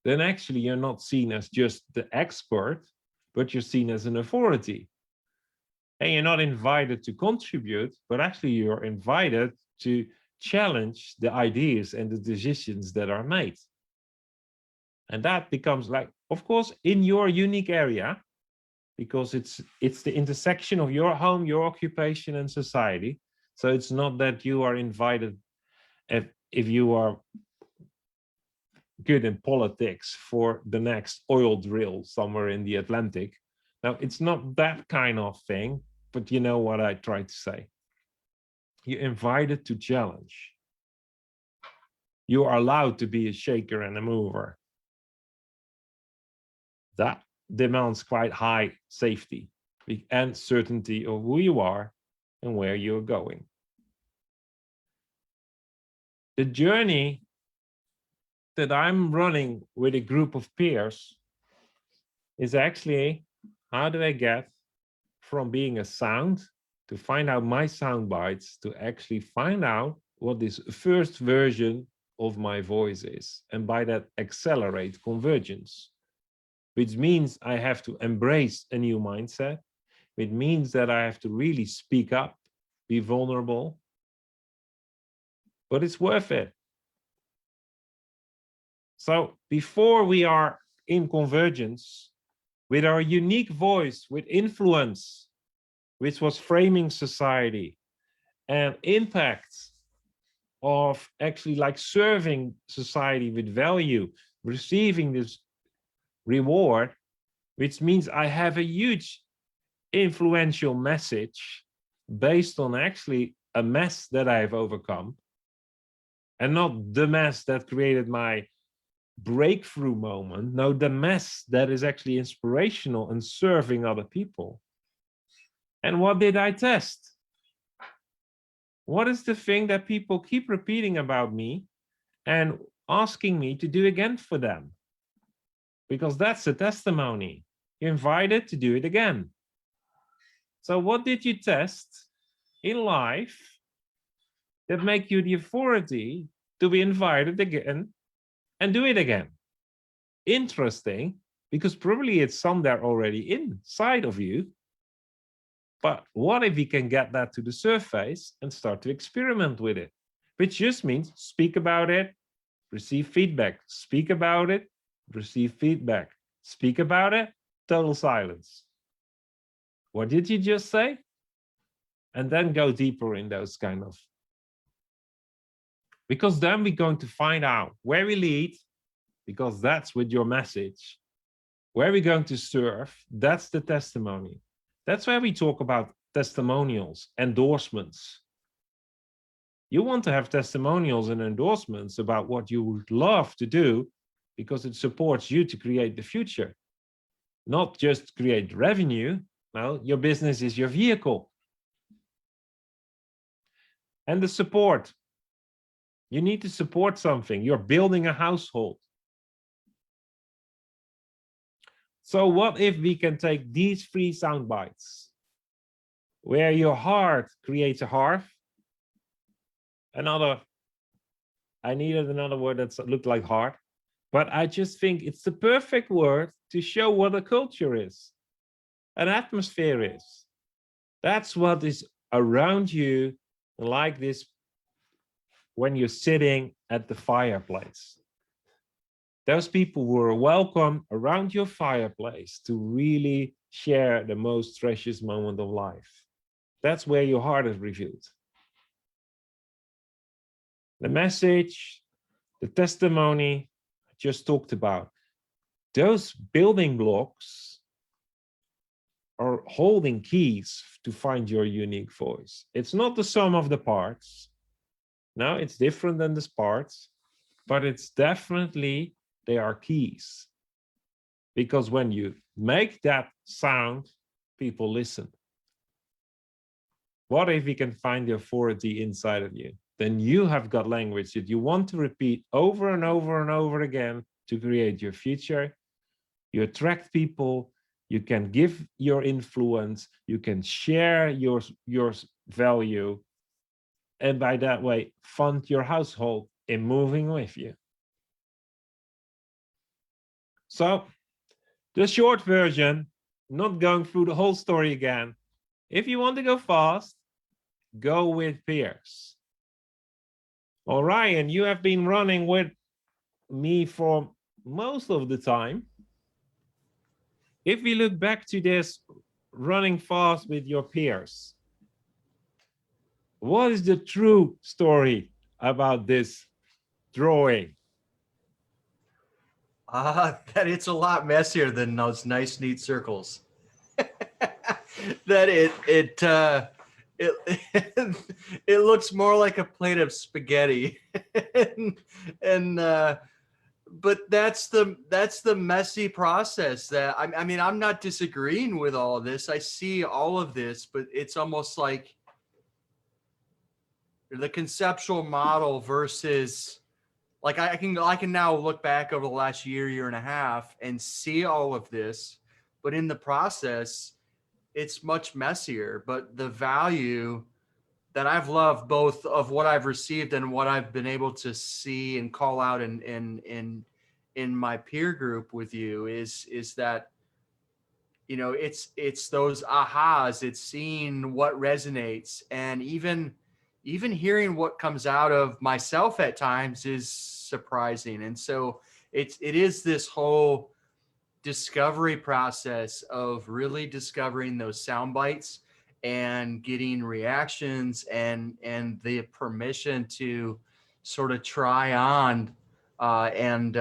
A: then actually you're not seen as just the expert, but you're seen as an authority. And you're not invited to contribute, but actually you're invited to challenge the ideas and the decisions that are made. And that becomes like, of course, in your unique area, because it's the intersection of your home, your occupation, and society. So it's not that you are invited if you are good in politics for the next oil drill somewhere in the Atlantic. Now, it's not that kind of thing, but you know what I try to say. You're invited to challenge. You are allowed to be a shaker and a mover. That demands quite high safety and certainty of who you are and where you're going. The journey that I'm running with a group of peers is actually, how do I get from being a sound to find out my sound bites to actually find out what this first version of my voice is, and by that accelerate convergence, which means I have to embrace a new mindset. It means that I have to really speak up, be vulnerable, but it's worth it. So before we are in convergence with our unique voice, with influence, which was framing society, and impact of actually like serving society with value, receiving this reward, which means I have a huge influential message based on actually a mess that I have overcome, and not the mess that created my breakthrough moment. No, the mess that is actually inspirational and serving other people. And what did I test? What is the thing that people keep repeating about me and asking me to do again for them? Because that's a testimony. You're invited to do it again. So what did you test in life that make you the authority to be invited again and do it again? Interesting, because probably it's somewhere already inside of you. But what if we can get that to the surface and start to experiment with it? Which just means speak about it, receive feedback, speak about it, receive feedback, speak about it, total silence. What did you just say? And then go deeper in those kind of, because then we're going to find out where we lead, because that's with your message. Where we're going to serve, that's the testimony. That's where we talk about testimonials, endorsements. You want to have testimonials and endorsements about what you would love to do, because it supports you to create the future, not just create revenue. No, your business is your vehicle. And the support. You need to support something. You're building a household. So what if we can take these 3 sound bites, where your heart creates a hearth? I needed another word that looked like heart, but I just think it's the perfect word to show what a culture is, an atmosphere is. That's what is around you, like this, when you're sitting at the fireplace. Those people who are welcome around your fireplace to really share the most precious moment of life. That's where your heart is revealed. The message, the testimony I just talked about, those building blocks are holding keys to find your unique voice. It's not the sum of the parts. No, it's different than the parts, but it's definitely, they are keys. Because when you make that sound, people listen. What if you can find the authority inside of you? Then you have got language that you want to repeat over and over and over again to create your future. You attract people, you can give your influence, you can share your value, and by that way, fund your household in moving with you. So, the short version, not going through the whole story again. If you want to go fast, go with peers. Well, Ryan, you have been running with me for most of the time. If we look back to this running fast with your peers, what is the true story about this drawing?
C: That it's a lot messier than those nice, neat circles. That it looks more like a plate of spaghetti, but that's the messy process. That I mean, I'm not disagreeing with all of this. I see all of this, but it's almost like the conceptual model versus, like, I can now look back over the last year and a half and see all of this, but in the process, it's much messier. But the value that I've loved, both of what I've received and what I've been able to see and call out in my peer group with you, is that, you know, it's those ahas, it's seeing what resonates, and even hearing what comes out of myself at times is surprising. And so it is this whole discovery process of really discovering those sound bites and getting reactions and the permission to sort of try on and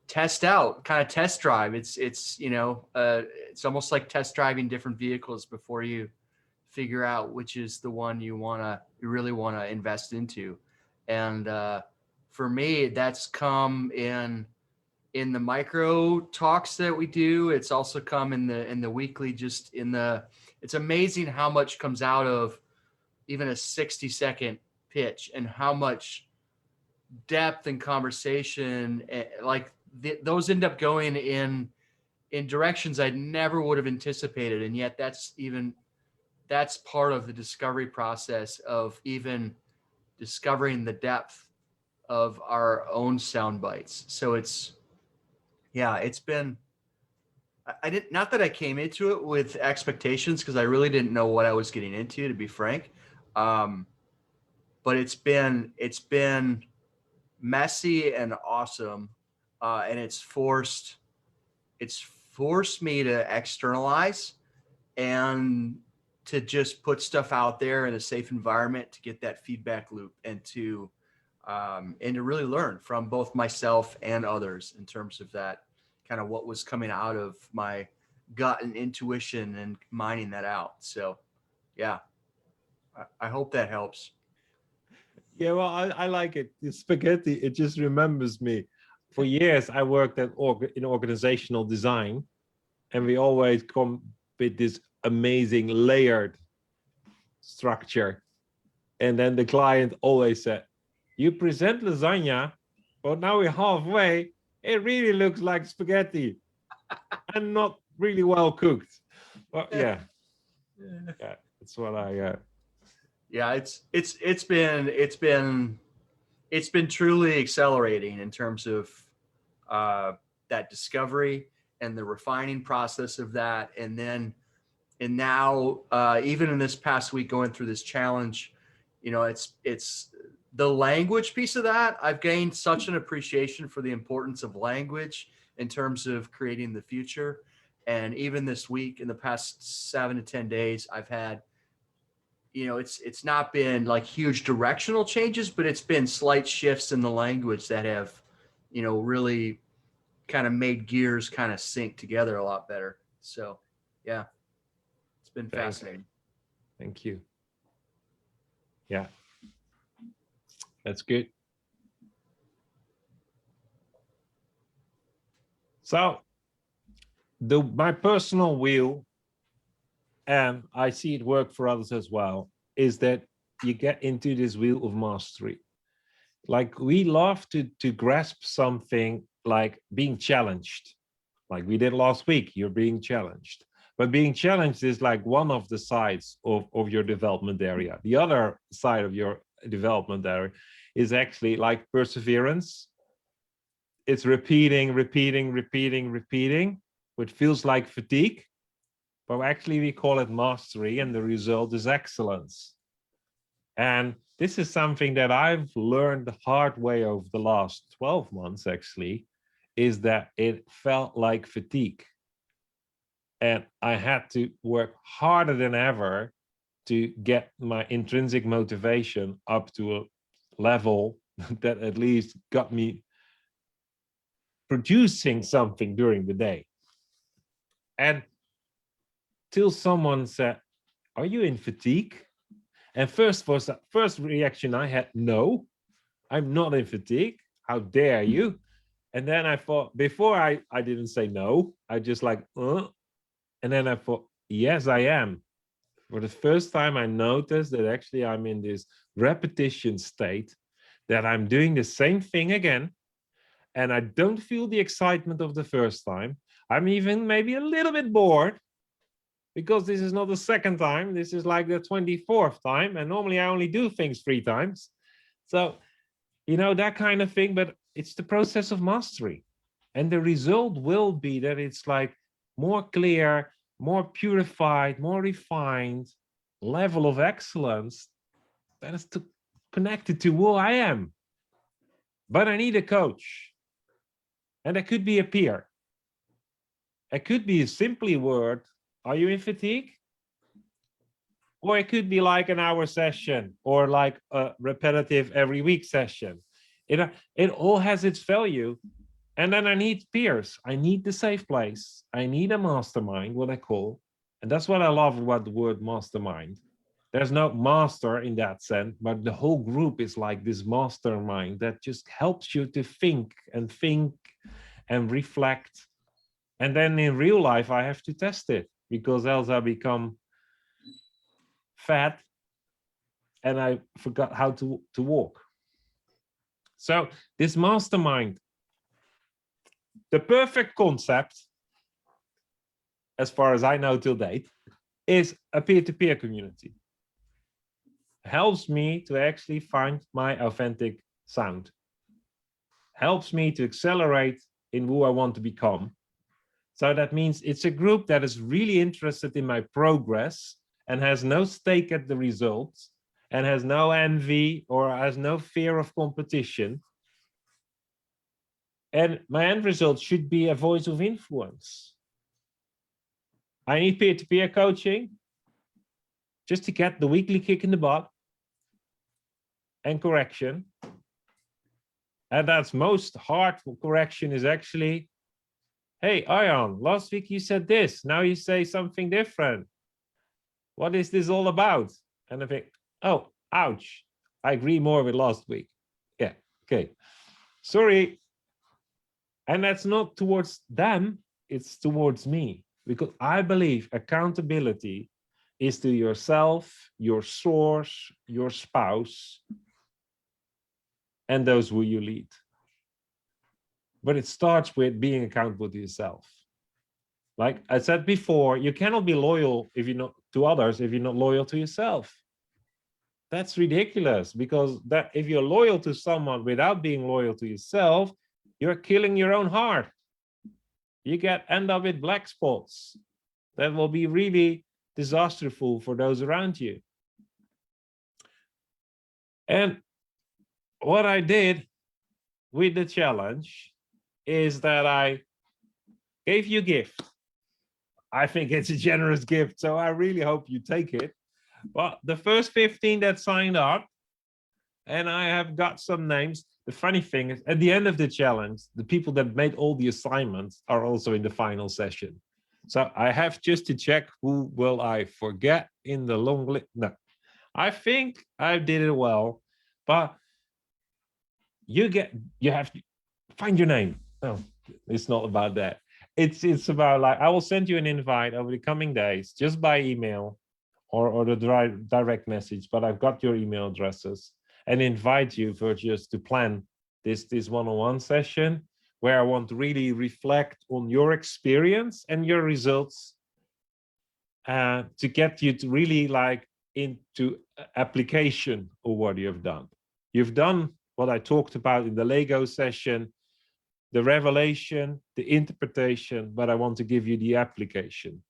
C: test out, kind of test drive. It's you know, it's almost like test driving different vehicles before you figure out which is the one you really want to invest into. And for me, that's come in the micro talks that we do. It's also come in the weekly, it's amazing how much comes out of even a 60-second pitch, and how much depth and conversation, those end up going in directions I never would have anticipated. And yet that's part of the discovery process of even discovering the depth of our own sound bites. So it's been, not that I came into it with expectations, because I really didn't know what I was getting into, to be frank. But it's been messy and awesome. And it's forced me to externalize and to just put stuff out there in a safe environment to get that feedback loop and to really learn from both myself and others in terms of that kind of what was coming out of my gut and intuition and mining that out. So yeah, I hope that helps.
A: Yeah, well, I like it. The spaghetti, it just remembers me. For years, I worked in organizational design, and we always come with this amazing layered structure. And then the client always said, you present lasagna, but now we're halfway. It really looks like spaghetti and not really well cooked. Well, yeah, that's what I.
C: Yeah, it's been truly accelerating in terms of that discovery and the refining process of that, and now even in this past week going through this challenge, you know, it's the language piece of that. I've gained such an appreciation for the importance of language in terms of creating the future. And even this week, in the past 7 to 10 days, I've had, you know, it's not been like huge directional changes, but it's been slight shifts in the language that have, you know, really kind of made gears kind of sync together a lot better. So yeah, it's been fascinating.
A: Thank you. Yeah, that's good. So my personal wheel, and I see it work for others as well, is that you get into this wheel of mastery. Like we love to grasp something like being challenged. Like we did last week, you're being challenged. But being challenged is like one of the sides of your development area. The other side of your development area is actually like perseverance. It's repeating, which feels like fatigue. But actually we call it mastery, and the result is excellence. And this is something that I've learned the hard way over the last 12 months, actually, is that it felt like fatigue. And I had to work harder than ever to get my intrinsic motivation up to a level that at least got me producing something during the day. And till someone said, are you in fatigue? And first reaction I had, no, I'm not in fatigue. How dare you? And then I thought, before I didn't say no, I just like, and then I thought, yes, I am. For the first time, I noticed that actually I'm in this repetition state, that I'm doing the same thing again. And I don't feel the excitement of the first time. I'm even maybe a little bit bored, because this is not the second time. This is like the 24th time. And normally I only do things 3 times. So, you know, that kind of thing. But it's the process of mastery. And the result will be that it's like more clear, more purified, more refined level of excellence that is connected to who I am. But I need a coach. And it could be a peer. It could be simply a word, are you in fatigue? Or it could be like an hour session, or like a repetitive every week session. It all has its value. And then I need peers. I need the safe place. I need a mastermind, what I call. And that's what I love about the word mastermind. There's no master in that sense, but the whole group is like this mastermind that just helps you to think and reflect. And then in real life, I have to test it, because else I become fat and I forgot how to walk. So this mastermind, the perfect concept, as far as I know till date, is a peer-to-peer community. Helps me to actually find my authentic sound. Helps me to accelerate in who I want to become. So that means it's a group that is really interested in my progress and has no stake at the results and has no envy or has no fear of competition. And my end result should be a voice of influence. I need peer-to-peer coaching just to get the weekly kick in the butt and correction. And that's most hard correction is actually, hey, Ion, last week you said this, now you say something different. What is this all about? And I think, oh, ouch, I agree more with last week. Yeah, okay, sorry. And that's not towards them, it's towards me, because I believe accountability is to yourself, your source, your spouse, and those who you lead. But it starts with being accountable to yourself. Like I said before, you cannot be loyal if you're not to others if you're not loyal to yourself. That's ridiculous, because that if you're loyal to someone without being loyal to yourself, you're killing your own heart. You end up with black spots. That will be really disastrous for those around you. And what I did with the challenge is that I gave you a gift. I think it's a generous gift, so I really hope you take it. But the first 15 that signed up, and I have got some names. The funny thing is, at the end of the challenge, the people that made all the assignments are also in the final session. So I have just to check who will I forget in the long list. No, I think I did it well, but you have to find your name. No, it's not about that. It's about, like, I will send you an invite over the coming days, just by email or the direct message, but I've got your email addresses, and invite you for just to plan this one-on-one session where I want to really reflect on your experience and your results to get you to really like into application of what you have done. You've done what I talked about in the Lego session, the revelation, the interpretation, but I want to give you the application,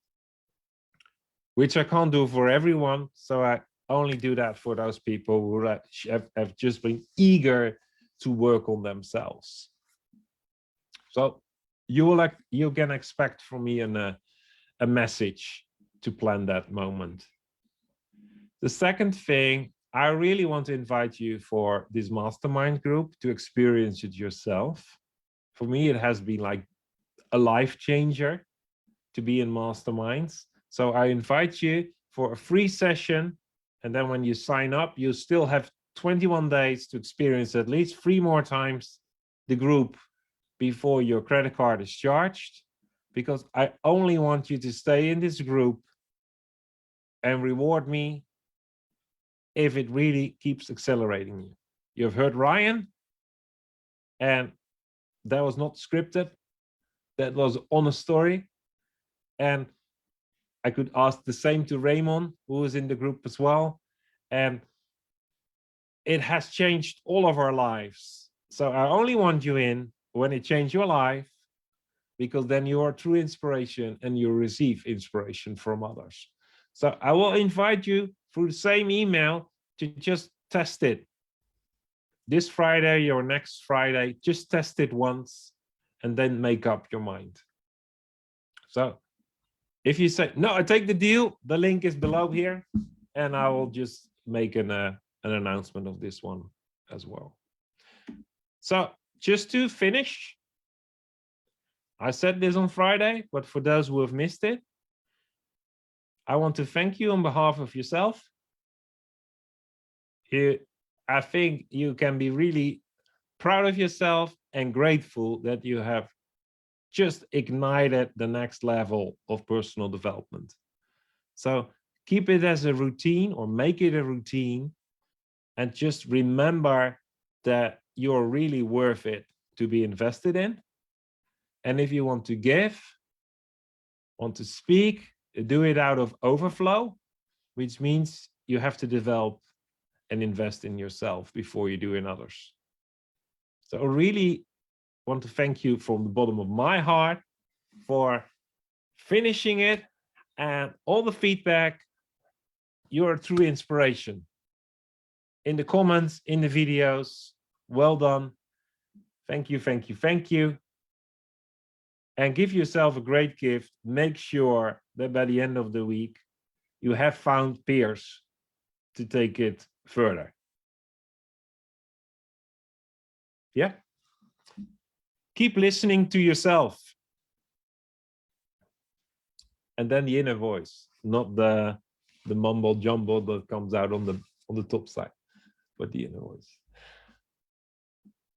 A: which I can't do for everyone. So I only do that for those people who have just been eager to work on themselves. So you can expect from me a message to plan that moment. The second thing, I really want to invite you for this mastermind group to experience it yourself. For me, it has been like a life changer to be in masterminds. So I invite you for a free session. And then when you sign up, you still have 21 days to experience at least 3 more times the group before your credit card is charged, because I only want you to stay in this group and reward me if it really keeps accelerating you. You've heard Ryan, and that was not scripted. That was on a story. And I could ask the same to Raymond, who is in the group as well. And it has changed all of our lives. So I only want you in when it changed your life, because then you are true inspiration and you receive inspiration from others. So I will invite you through the same email to just test it. This Friday or next Friday, just test it once and then make up your mind. So if you say, no, I take the deal, the link is below here, and I will just make an announcement of this one as well. So just to finish, I said this on Friday, but for those who have missed it, I want to thank you on behalf of yourself. I think you can be really proud of yourself and grateful that you have just ignited the next level of personal development. So keep it as a routine, or make it a routine, and just remember that you're really worth it to be invested in. And if you want to give, want to speak, do it out of overflow, which means you have to develop and invest in yourself before you do in others. So I really want to thank you from the bottom of my heart for finishing it, and all the feedback. You're a true inspiration. In the comments, in the videos, well done. Thank you, thank you, thank you. And give yourself a great gift. Make sure that by the end of the week, you have found peers to take it further. Yeah. Keep listening to yourself. And then the inner voice, not the mumble jumble that comes out on the top side, but the inner voice.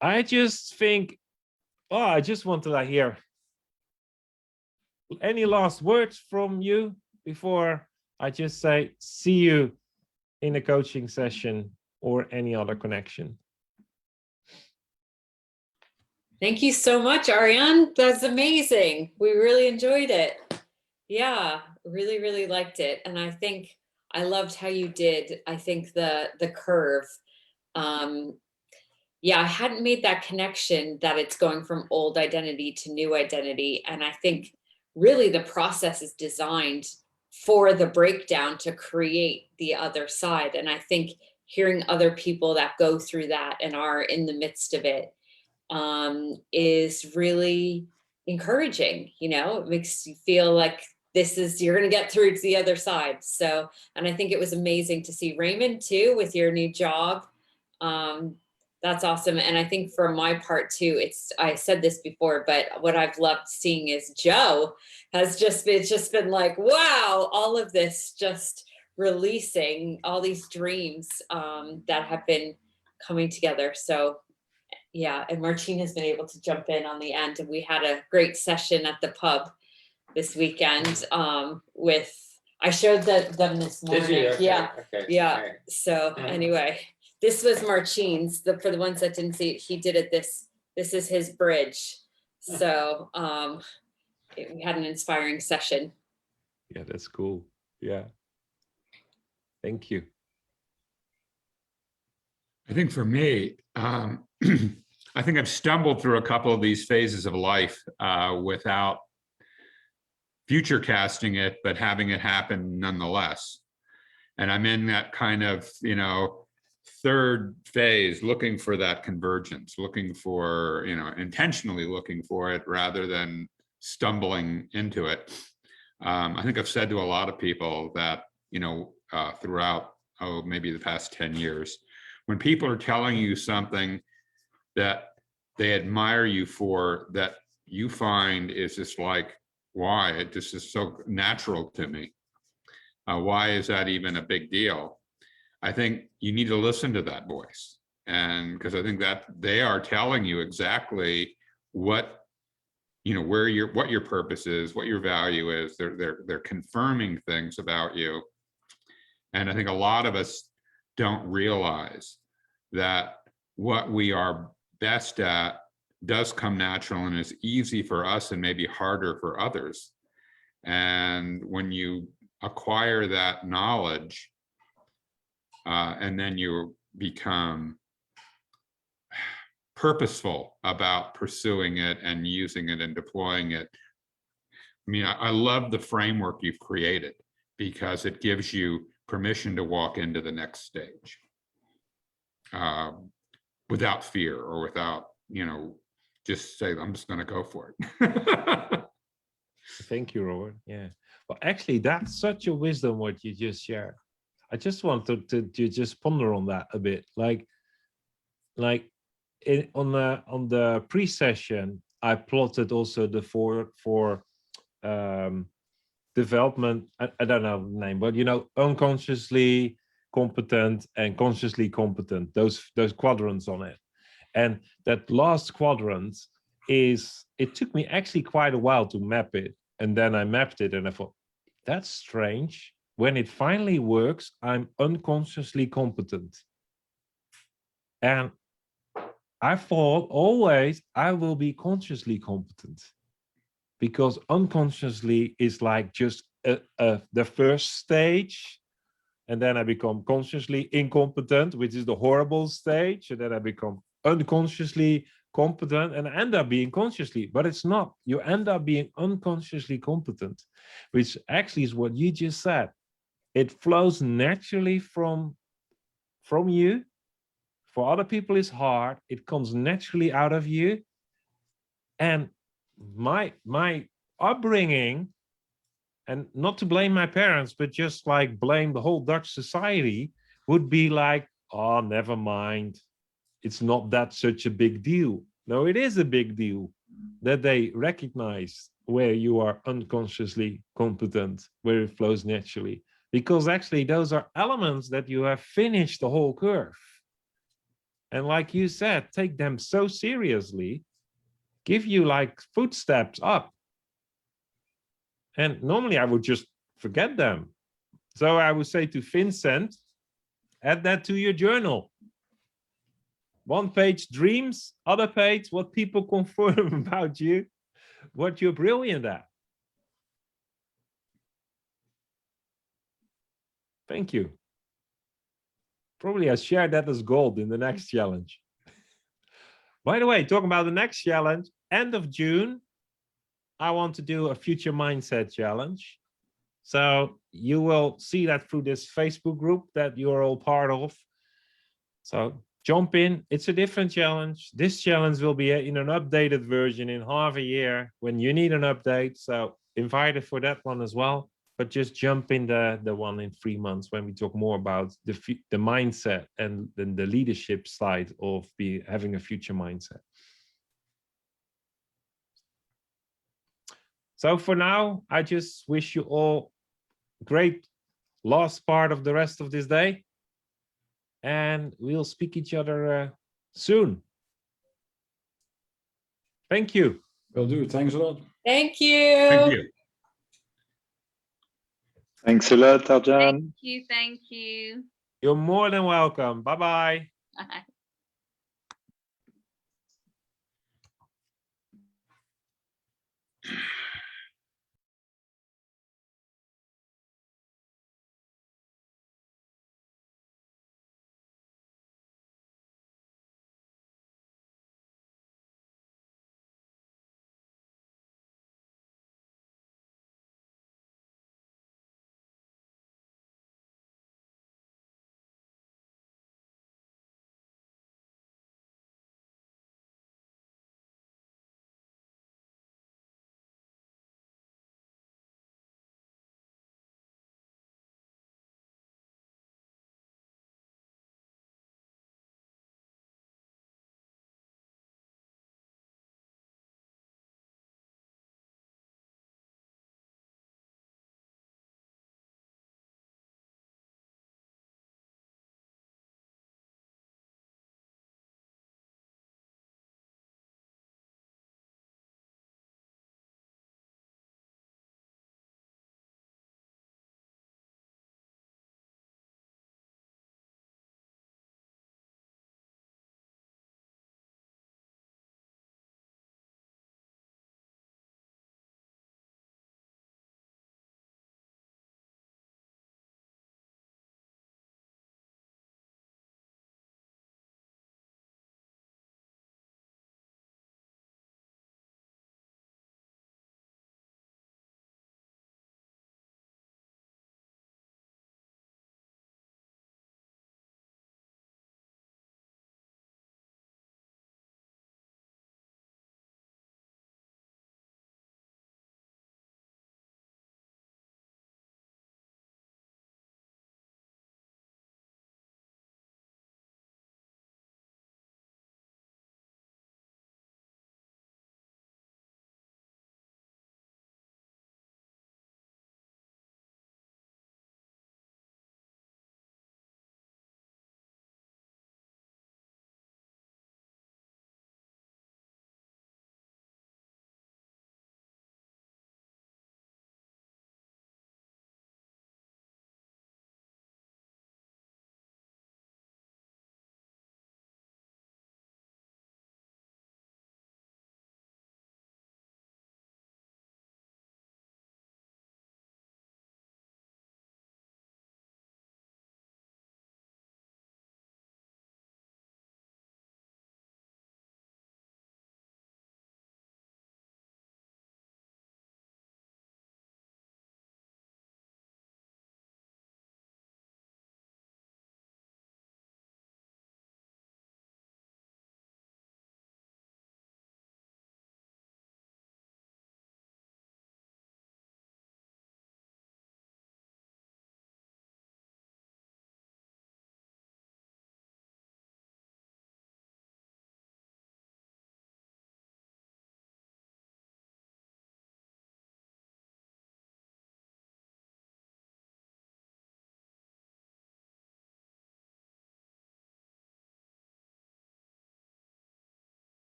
A: I just think, I just want to hear any last words from you before I just say see you in a coaching session or any other connection.
E: Thank you so much, Ariane. That's amazing. We really enjoyed it. Yeah, really, really liked it. And I think I loved how you did, I think the curve. Yeah, I hadn't made that connection that it's going from old identity to new identity. And I think really the process is designed for the breakdown to create the other side. And I think hearing other people that go through that and are in the midst of it is really encouraging. You know, it makes you feel like you're going to get through to the other side. So, and I think it was amazing to see Raymond too with your new job. That's awesome. And I think for my part too, I said this before, but what I've loved seeing is Joe has it's been like, wow, all of this just releasing all these dreams that have been coming together. So yeah, and Martine has been able to jump in on the end, and we had a great session at the pub this weekend I showed them this morning.
F: Did you? Okay,
E: Yeah,
F: okay,
E: yeah.
F: okay.
E: So anyway, this was Martine's. For the ones that didn't see it, he did it. This is his bridge. So we had an inspiring session.
A: Yeah, that's cool. Yeah. Thank you.
G: I think for me, I think I've stumbled through a couple of these phases of life without future casting it, but having it happen nonetheless. And I'm in that kind of, third phase, looking for that convergence, looking for, intentionally looking for it rather than stumbling into it. I think I've said to a lot of people that, throughout, maybe the past 10 years, when people are telling you something that they admire you for, that you find is just like, why? It just is so natural to me. Why is that even a big deal? I think you need to listen to that voice. And because I think that they are telling you exactly what, what your purpose is, what your value is. They're confirming things about you. And I think a lot of us don't realize that what we are best at does come natural and is easy for us and maybe harder for others. And when you acquire that knowledge and then you become purposeful about pursuing it and using it and deploying it. I mean, I love the framework you've created because it gives you permission to walk into the next stage without fear or without, just say, I'm just going to go for it.
A: Thank you, Robert. Yeah. Well, actually, that's such a wisdom what you just shared. I just want to just ponder on that a bit. Like on the pre-session, I plotted also the four development. I don't know the name, but unconsciously competent and consciously competent. Those quadrants on it. And that last quadrant it took me actually quite a while to map it. And then I mapped it and I thought, that's strange. When it finally works, I'm unconsciously competent. And I thought always I will be consciously competent because unconsciously is like just the first stage. And then I become consciously incompetent, which is the horrible stage. And then I become unconsciously competent and I end up being consciously, but it's not. You end up being unconsciously competent, which actually is what you just said. It flows naturally from you. For other people, it's hard. It comes naturally out of you. And my upbringing, and not to blame my parents, but just like blame the whole Dutch society, would be like, oh, never mind. It's not that such a big deal. No, it is a big deal that they recognize where you are unconsciously competent, where it flows naturally. Because actually those are elements that you have finished the whole curve. And like you said, take them so seriously, give you like footsteps up. And normally I would just forget them. So I would say to Vincent, add that to your journal. One page dreams, other page what people confirm about you, what you're brilliant at. Thank you. Probably I share that as gold in the next challenge. By the way, talking about the next challenge, end of June, I want to do a future mindset challenge. So you will see that through this Facebook group that you're all part of. So jump in. It's a different challenge. This challenge will be in an updated version in half a year when you need an update. So invited for that one as well. But just jump in the one in 3 months when we talk more about the mindset and then the leadership side of having a future mindset. So for now, I just wish you all great last part of the rest of this day. And we'll speak each other soon. Thank you.
F: Will do. Thanks a lot.
E: Thank you.
G: Thank you.
B: Thanks a lot, Arjan.
H: Thank you. Thank you.
A: You're more than welcome. Bye-bye.
H: Bye.